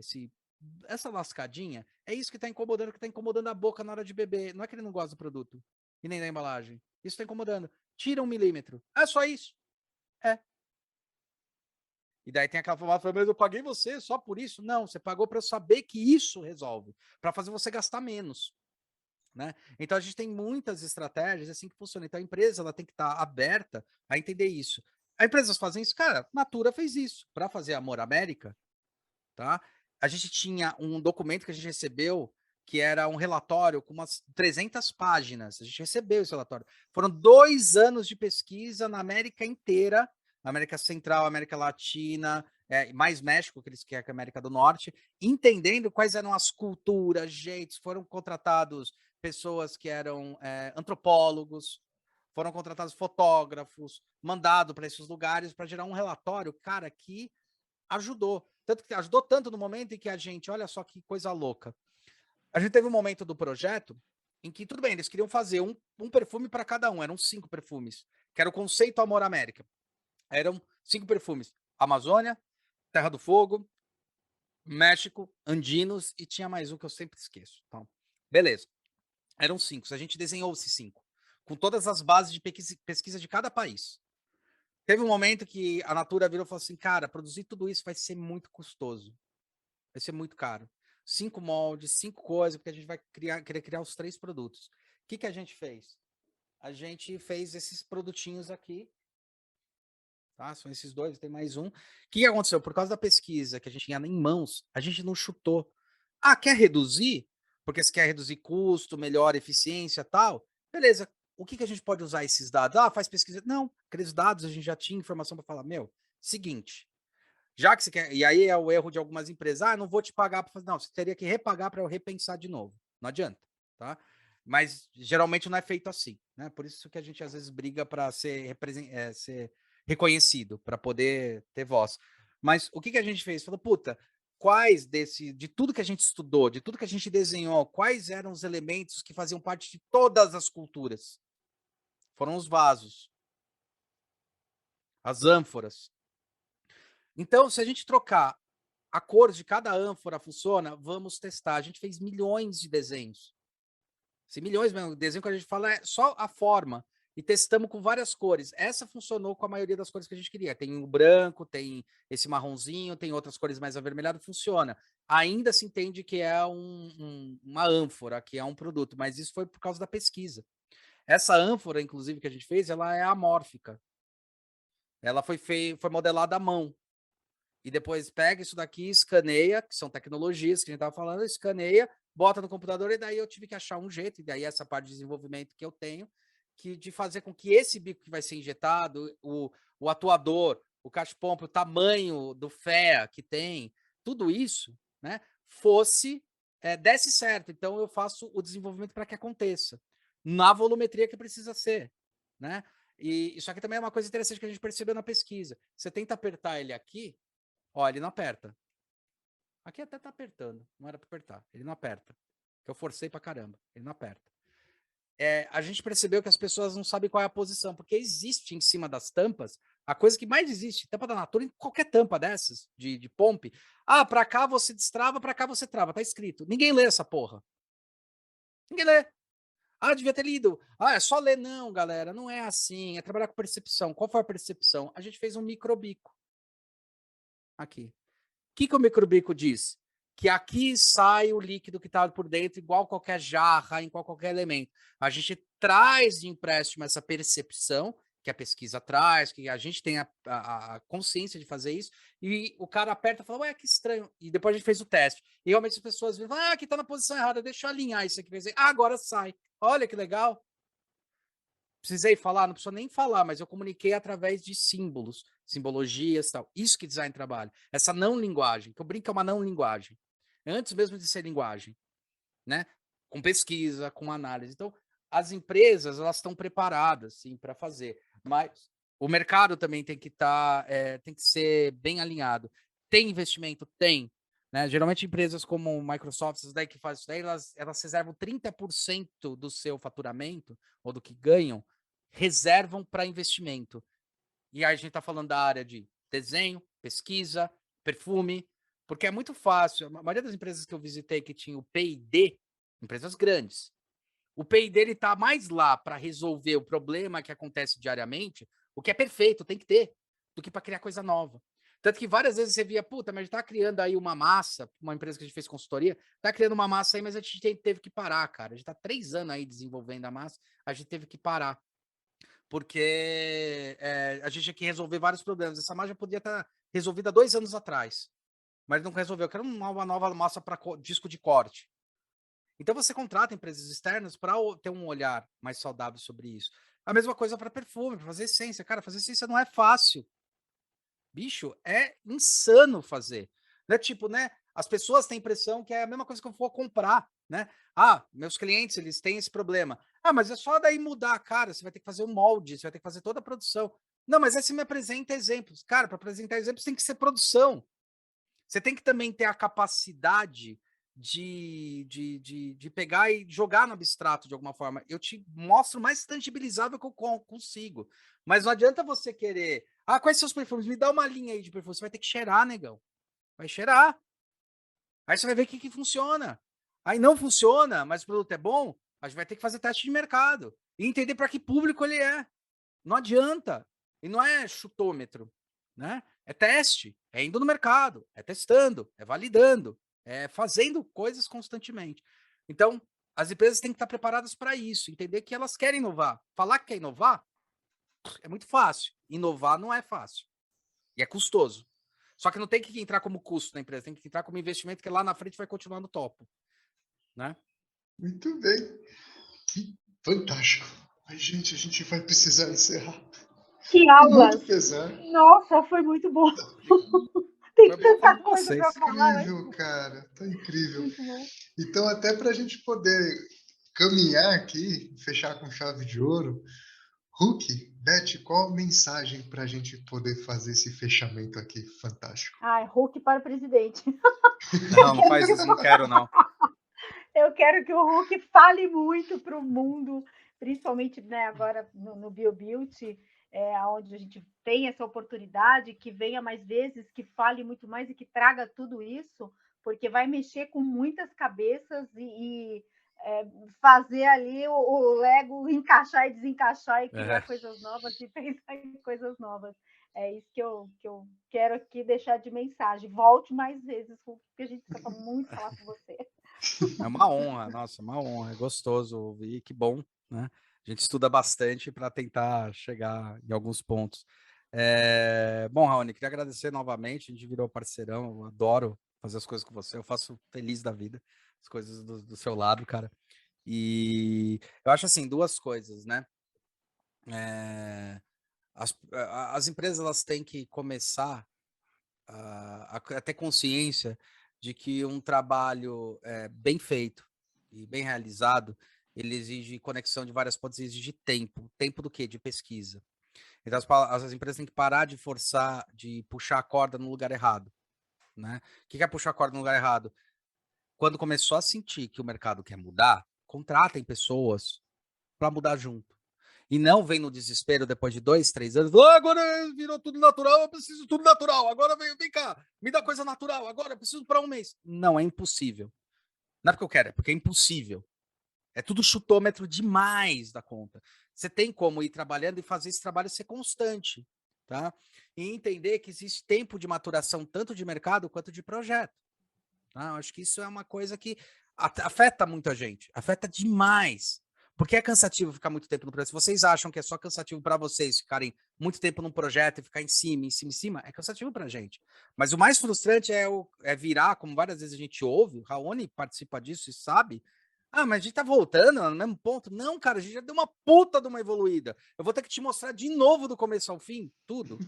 Essa lascadinha? É isso que tá incomodando a boca na hora de beber. Não é que ele não gosta do produto e nem da embalagem. Isso tá incomodando. Tira 1 milímetro. É só isso. É. E daí tem aquela famosa, mas eu paguei você só por isso? Não, você pagou para eu saber que isso resolve, para fazer você gastar menos. Né? Então a gente tem muitas estratégias assim que funcionam. Então a empresa ela tem que estar aberta a entender isso. As empresas fazem isso, cara. Natura fez isso para fazer Amor América, tá? A gente tinha um documento que a gente recebeu que era um relatório com umas 300 páginas. A gente recebeu esse relatório. Foram 2 anos de pesquisa na América inteira, América Central, América Latina, mais México, que eles querem que a América do Norte, entendendo quais eram as culturas, jeitos. Foram contratados pessoas que eram antropólogos, foram contratados fotógrafos, mandado para esses lugares para gerar um relatório, cara, que ajudou. Tanto que ajudou tanto no momento em que a gente, olha só que coisa louca. A gente teve um momento do projeto em que, tudo bem, eles queriam fazer um perfume para cada um, eram 5 perfumes, que era o conceito Amor América. Eram 5 perfumes: Amazônia, Terra do Fogo, México, Andinos, e tinha mais um que eu sempre esqueço. Então, beleza. Eram 5. A gente desenhou esses 5, com todas as bases de pesquisa de cada país. Teve um momento que a Natura virou e falou assim, cara, produzir tudo isso vai ser muito custoso. Vai ser muito caro. 5 moldes, 5 coisas, porque a gente vai querer criar os 3 produtos. O que a gente fez? A gente fez esses produtinhos aqui, tá? São esses 2, tem mais um. O que aconteceu? Por causa da pesquisa que a gente tinha em mãos, a gente não chutou. Ah, quer reduzir? Porque você quer reduzir custo, melhor eficiência e tal? Beleza. O que a gente pode usar esses dados? Ah, faz pesquisa. Não, aqueles dados a gente já tinha informação para falar, meu, seguinte, já que você quer. E aí é o erro de algumas empresas. Ah, não vou te pagar para fazer. Não, você teria que repagar para eu repensar de novo. Não adianta, tá? Mas geralmente não é feito assim, né? Por isso que a gente às vezes briga para ser reconhecido, para poder ter voz. Mas o que a gente fez? Falou, puta, quais de tudo que a gente estudou, de tudo que a gente desenhou, quais eram os elementos que faziam parte de todas as culturas? Foram os vasos, as ânforas. Então, se a gente trocar a cor de cada ânfora funciona, vamos testar. A gente fez milhões de desenhos. Se milhões mesmo, o desenho que a gente fala é só a forma. E testamos com várias cores. Essa funcionou com a maioria das cores que a gente queria. Tem o branco, tem esse marronzinho, tem outras cores mais avermelhadas, funciona. Ainda se entende que é uma ânfora, que é um produto, mas isso foi por causa da pesquisa. Essa ânfora, inclusive, que a gente fez, ela é amórfica. Ela foi modelada à mão. E depois pega isso daqui, escaneia, que são tecnologias que a gente estava falando, escaneia, bota no computador, e daí eu tive que achar um jeito, e daí essa parte de desenvolvimento que eu tenho, de fazer com que esse bico que vai ser injetado, o atuador, o cachepompe, o tamanho do FEA que tem, tudo isso, né, desse certo. Então eu faço o desenvolvimento para que aconteça, na volumetria que precisa ser, né? E isso aqui também é uma coisa interessante que a gente percebeu na pesquisa. Você tenta apertar ele aqui, ó, ele não aperta. Aqui até tá apertando. Não era para apertar. Ele não aperta. Que eu forcei pra caramba. Ele não aperta. A gente percebeu que as pessoas não sabem qual é a posição, porque existe em cima das tampas a coisa que mais existe, tampa da Natura, em qualquer tampa dessas, de pompe. Ah, pra cá você destrava, pra cá você trava. Tá escrito. Ninguém lê essa porra. Ninguém lê. Ah, devia ter lido. Ah, é só ler. Não, galera, não é assim. É trabalhar com percepção. Qual foi a percepção? A gente fez um microbico. Aqui. O que o microbico diz? Que aqui sai o líquido que está por dentro, igual qualquer jarra, igual qualquer elemento. A gente traz de empréstimo essa percepção, que a pesquisa traz, que a gente tem a consciência de fazer isso, e o cara aperta e fala, ué, que estranho. E depois a gente fez o teste. E realmente as pessoas viram, aqui está na posição errada, deixa eu alinhar isso aqui. Ah, agora sai. Olha que legal. Precisei falar? Não precisou nem falar, mas eu comuniquei através de símbolos, simbologias e tal. Isso que design trabalha. Essa não linguagem, que eu brinco é uma não linguagem. Antes mesmo de ser linguagem, né? Com pesquisa, com análise. Então, as empresas, elas estão preparadas, sim, para fazer. Mas o mercado também tem que estar, tem que ser bem alinhado. Tem investimento? Tem. Né? Geralmente, empresas como Microsoft, essas daí que fazem isso daí, elas reservam 30% do seu faturamento, ou do que ganham, reservam para investimento. E aí a gente está falando da área de desenho, pesquisa, perfume, porque é muito fácil. A maioria das empresas que eu visitei que tinha o P&D, empresas grandes, o P&D ele está mais lá para resolver o problema que acontece diariamente, o que é perfeito, tem que ter, do que para criar coisa nova. Tanto que várias vezes você via, puta, mas a gente está criando aí uma massa, uma empresa que a gente fez consultoria, está criando uma massa aí, mas a gente teve que parar, cara. A gente está 3 anos aí desenvolvendo a massa, a gente teve que parar porque a gente tinha que resolver vários problemas. Essa massa já podia estar resolvida 2 anos atrás, mas não resolveu. Eu quero uma nova massa para disco de corte. Então você contrata empresas externas para ter um olhar mais saudável sobre isso. A mesma coisa para perfume, para fazer essência. Cara, fazer essência não é fácil. Bicho, é insano fazer. Não é tipo, né? As pessoas têm a impressão que é a mesma coisa que eu for comprar, né? Ah, meus clientes, eles têm esse problema. Ah, mas é só daí mudar, cara. Você vai ter que fazer um molde, você vai ter que fazer toda a produção. Não, mas aí você me apresenta exemplos. Cara, para apresentar exemplos tem que ser produção. Você tem que também ter a capacidade de pegar e jogar no abstrato de alguma forma. Eu te mostro o mais tangibilizável que eu consigo. Mas não adianta você querer. Ah, quais são os perfumes? Me dá uma linha aí de perfume. Você vai ter que cheirar, negão. Vai cheirar. Aí você vai ver o que funciona. Aí não funciona, mas o produto é bom, a gente vai ter que fazer teste de mercado e entender para que público ele é. Não adianta. E não é chutômetro, né? É teste, é indo no mercado, é testando, é validando, é fazendo coisas constantemente. Então, as empresas têm que estar preparadas para isso, entender que elas querem inovar. Falar que quer inovar é muito fácil. Inovar não é fácil. E é custoso. Só que não tem que entrar como custo na empresa, tem que entrar como investimento que lá na frente vai continuar no topo, né? Muito bem. Que fantástico. Mas, gente, a gente vai precisar encerrar. Que Com muito aulas! pesar. Nossa, foi muito bom. Tem Foi bom tanta falar com coisa para vocês. falar, mas Incrível, cara. Tá incrível. muito bom. Então, até para a gente poder caminhar aqui, fechar com chave de ouro, Hulk, Beth, qual a mensagem para a gente poder fazer esse fechamento aqui fantástico? Ai, Hulk para o presidente. Não, não faz isso, não quero, não. Eu quero que o Hulk fale muito para o mundo, principalmente, né, agora no BioBeauty, onde a gente tem essa oportunidade, que venha mais vezes, que fale muito mais e que traga tudo isso, porque vai mexer com muitas cabeças e fazer ali o Lego encaixar e desencaixar e criar coisas novas e pensar em coisas novas. É isso que eu quero aqui deixar de mensagem. Volte mais vezes, Hulk, porque a gente precisa muito falar com você. É uma honra, nossa, uma honra. É gostoso ouvir, que bom, né? A gente estuda bastante para tentar chegar em alguns pontos. Bom, Raoni, queria agradecer novamente. A gente virou parceirão. Eu adoro fazer as coisas com você. Eu faço feliz da vida, as coisas do seu lado, cara. E eu acho assim, 2 coisas, né? As empresas elas têm que começar a ter consciência de que um trabalho bem feito e bem realizado, ele exige conexão de várias pontas, exige tempo. Tempo do quê? De pesquisa. Então as empresas têm que parar de forçar, de puxar a corda no lugar errado. Né? O que é puxar a corda no lugar errado? Quando começou a sentir que o mercado quer mudar, contratem pessoas para mudar junto. E não vem no desespero depois de 2, 3 anos. Agora virou tudo natural, eu preciso tudo natural. Agora vem cá, me dá coisa natural. Agora eu preciso para um mês. Não, é impossível. Não é porque eu quero, é porque é impossível. É tudo chutômetro demais da conta. Você tem como ir trabalhando e fazer esse trabalho ser constante, tá? E entender que existe tempo de maturação tanto de mercado quanto de projeto. Tá? Eu acho que isso é uma coisa que afeta muito a gente, afeta demais. Porque é cansativo ficar muito tempo no projeto. Se vocês acham que é só cansativo para vocês ficarem muito tempo num projeto e ficar em cima, em cima, em cima, é cansativo para a gente. Mas o mais frustrante é virar, como várias vezes a gente ouve, o Raoni participa disso e sabe, Ah, mas a gente tá voltando no mesmo ponto? Não, cara, a gente já deu uma puta de uma evoluída. Eu vou ter que te mostrar de novo do começo ao fim, tudo.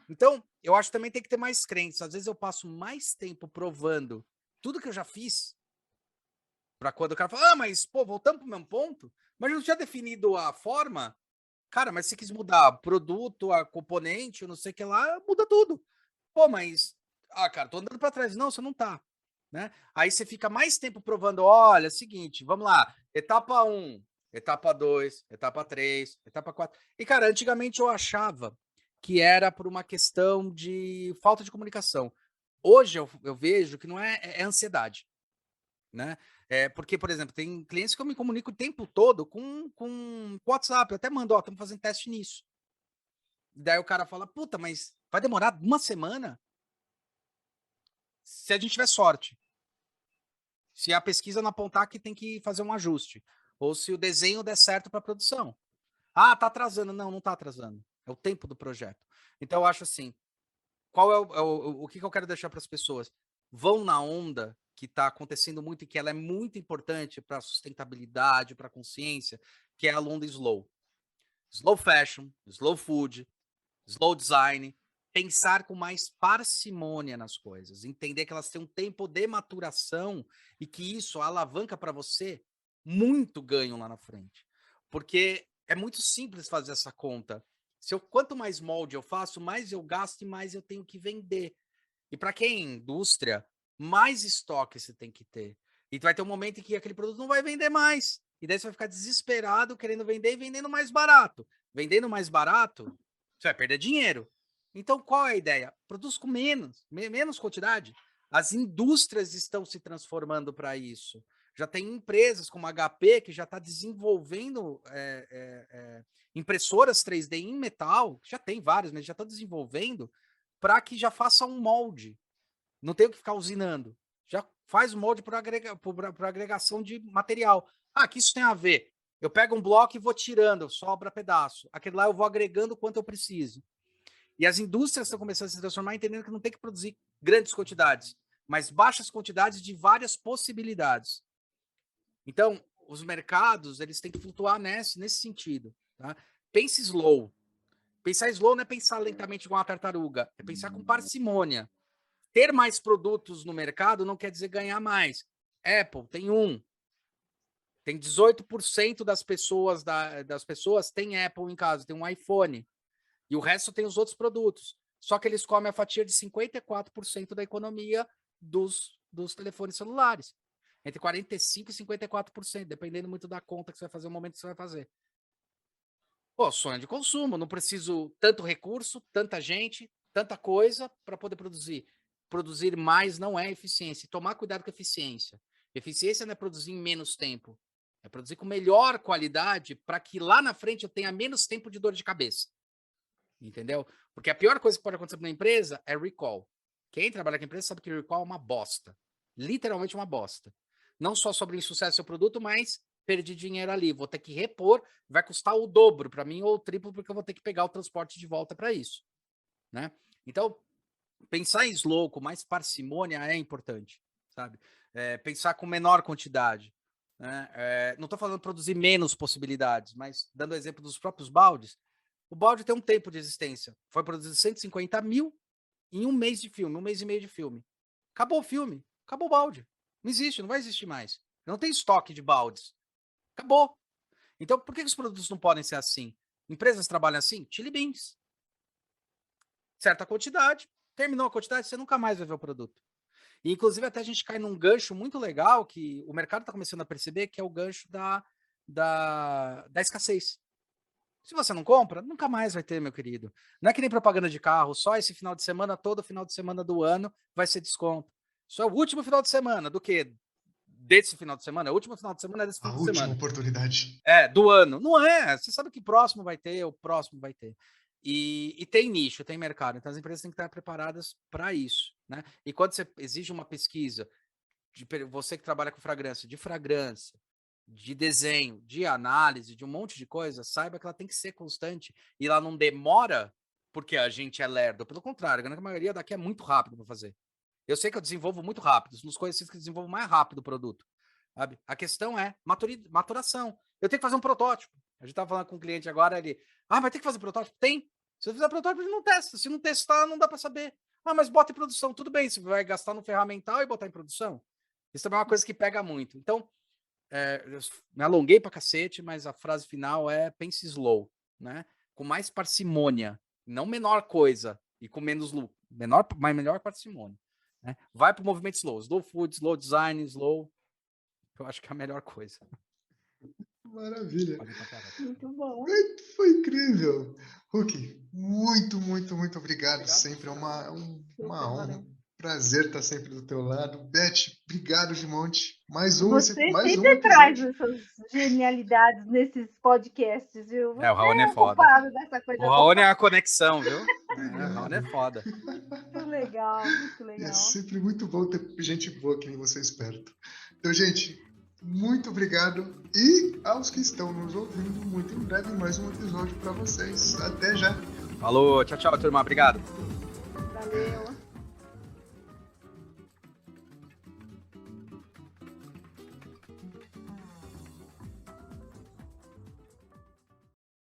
Então, eu acho que também tem que ter mais crença. Às vezes eu passo mais tempo provando tudo que eu já fiz, para quando o cara fala, mas, pô, voltamos pro mesmo ponto? Mas eu não tinha definido a forma? Cara, mas se quis mudar produto, a componente, eu não sei o que lá, muda tudo. Pô, mas, cara, tô andando para trás. Não, você não tá, né? Aí você fica mais tempo provando, olha, é o seguinte, vamos lá, etapa 1, etapa 2, etapa 3, etapa 4. E, cara, antigamente eu achava que era por uma questão de falta de comunicação. Hoje eu vejo que não é ansiedade, né? Porque, por exemplo, tem clientes que eu me comunico o tempo todo com WhatsApp. Eu até mando, ó, estamos fazendo teste nisso. Daí o cara fala, puta, mas vai demorar uma semana? Se a gente tiver sorte. Se a pesquisa não apontar que tem que fazer um ajuste. Ou se o desenho der certo para a produção. Ah, tá atrasando. Não, não tá atrasando. É o tempo do projeto. Então, eu acho assim, qual o que eu quero deixar para as pessoas? Vão na onda que está acontecendo muito e que ela é muito importante para a sustentabilidade, para a consciência, que é a onda slow. Slow fashion, slow food, slow design, pensar com mais parcimônia nas coisas, entender que elas têm um tempo de maturação e que isso alavanca para você muito ganho lá na frente. Porque é muito simples fazer essa conta. Quanto mais molde eu faço, mais eu gasto e mais eu tenho que vender. E para quem é indústria, mais estoque você tem que ter. E vai ter um momento em que aquele produto não vai vender mais. E daí você vai ficar desesperado querendo vender e vendendo mais barato. Vendendo mais barato, você vai perder dinheiro. Então, qual é a ideia? Produz com menos quantidade. As indústrias estão se transformando para isso. Já tem empresas como a HP que já está desenvolvendo impressoras 3D em metal, já tem várias, mas já está desenvolvendo para que já faça um molde. Não tem o que ficar usinando. Já faz o molde para agregação de material. Ah, que isso tem a ver? Eu pego um bloco e vou tirando, sobra pedaço. Aquele lá eu vou agregando o quanto eu preciso. E as indústrias estão começando a se transformar, entendendo que não tem que produzir grandes quantidades, mas baixas quantidades de várias possibilidades. Então, os mercados eles têm que flutuar nesse sentido. Tá? Pense slow. Pensar slow não é pensar lentamente igual uma tartaruga, é pensar com parcimônia. Ter mais produtos no mercado não quer dizer ganhar mais. Apple tem 18% das pessoas tem Apple em casa, tem um iPhone. E o resto tem os outros produtos. Só que eles comem a fatia de 54% da economia dos telefones celulares. Entre 45% e 54%, dependendo muito da conta que você vai fazer, o momento que você vai fazer. Pô, sonho de consumo, não preciso tanto recurso, tanta gente, tanta coisa para poder produzir. Produzir mais não é eficiência. Tomar cuidado com a eficiência. Eficiência não é produzir em menos tempo. É produzir com melhor qualidade para que lá na frente eu tenha menos tempo de dor de cabeça. Entendeu? Porque a pior coisa que pode acontecer na empresa é recall. Quem trabalha com a empresa sabe que recall é uma bosta. Literalmente uma bosta. Não só sobre o insucesso do seu produto, mas perdi dinheiro ali. Vou ter que repor, vai custar o dobro para mim ou o triplo, porque eu vou ter que pegar o transporte de volta para isso. Né? Então, pensar em slow com mais parcimônia é importante, sabe? Pensar com menor quantidade. Né? Não estou falando produzir menos possibilidades, mas dando o exemplo dos próprios baldes, o balde tem um tempo de existência. Foi produzido 150 mil em um mês de filme, um mês e meio de filme. Acabou o filme, acabou o balde. Não existe, não vai existir mais. Não tem estoque de baldes. Acabou. Então, por que os produtos não podem ser assim? Empresas trabalham assim? Chili beans. Certa quantidade, terminou a quantidade, você nunca mais vai ver o produto. E, inclusive, até a gente cai num gancho muito legal que o mercado está começando a perceber, que é o gancho da escassez. Se você não compra, nunca mais vai ter, meu querido. Não é que nem propaganda de carro, só esse final de semana, todo final de semana do ano vai ser desconto. Só o último final de semana, do quê? Desse final de semana? O último final de semana é desse A final de última semana. oportunidade. Do ano. Não é. Você sabe que próximo vai ter, o próximo vai ter. E tem nicho, tem mercado. Então as empresas têm que estar preparadas para isso. Né? E quando você exige uma pesquisa, você que trabalha com fragrância, de desenho, de análise, de um monte de coisa, saiba que ela tem que ser constante e ela não demora porque a gente é lerdo. Pelo contrário, a maioria daqui é muito rápido para fazer. Eu sei que eu desenvolvo muito rápido, nos conhecidos que desenvolvo mais rápido o produto. sabe? A questão é maturação. Eu tenho que fazer um protótipo. A gente estava falando com um cliente agora, ele... mas tem que fazer protótipo? Tem. Se eu fizer protótipo, a gente não testa. Se não testar, não dá para saber. Mas bota em produção. Tudo bem, você vai gastar no ferramental e botar em produção. Isso também é uma coisa que pega muito. Então, eu me alonguei para cacete, mas a frase final é pense slow, né? Com mais parcimônia, não menor coisa, e com menos lucro. Melhor parcimônia. Né? Vai para o movimento slow. Slow food, slow design, slow. Eu acho que é a melhor coisa. Maravilha. Muito bom. Foi incrível. Hulk, muito, muito, muito obrigado. Sempre é uma honra. Prazer estar sempre do teu lado. Beth, obrigado de monte. Mais um sempre traz essas genialidades nesses podcasts, viu? O Raoni é foda. Dessa coisa o Raoni é a conexão, viu? O Raoni é foda. Muito legal, muito legal. É sempre muito bom ter gente boa que nem você esperto. Então, gente, muito obrigado. E aos que estão nos ouvindo, muito em breve mais um episódio para vocês. Até já. Falou, tchau, turma. Obrigado. Valeu.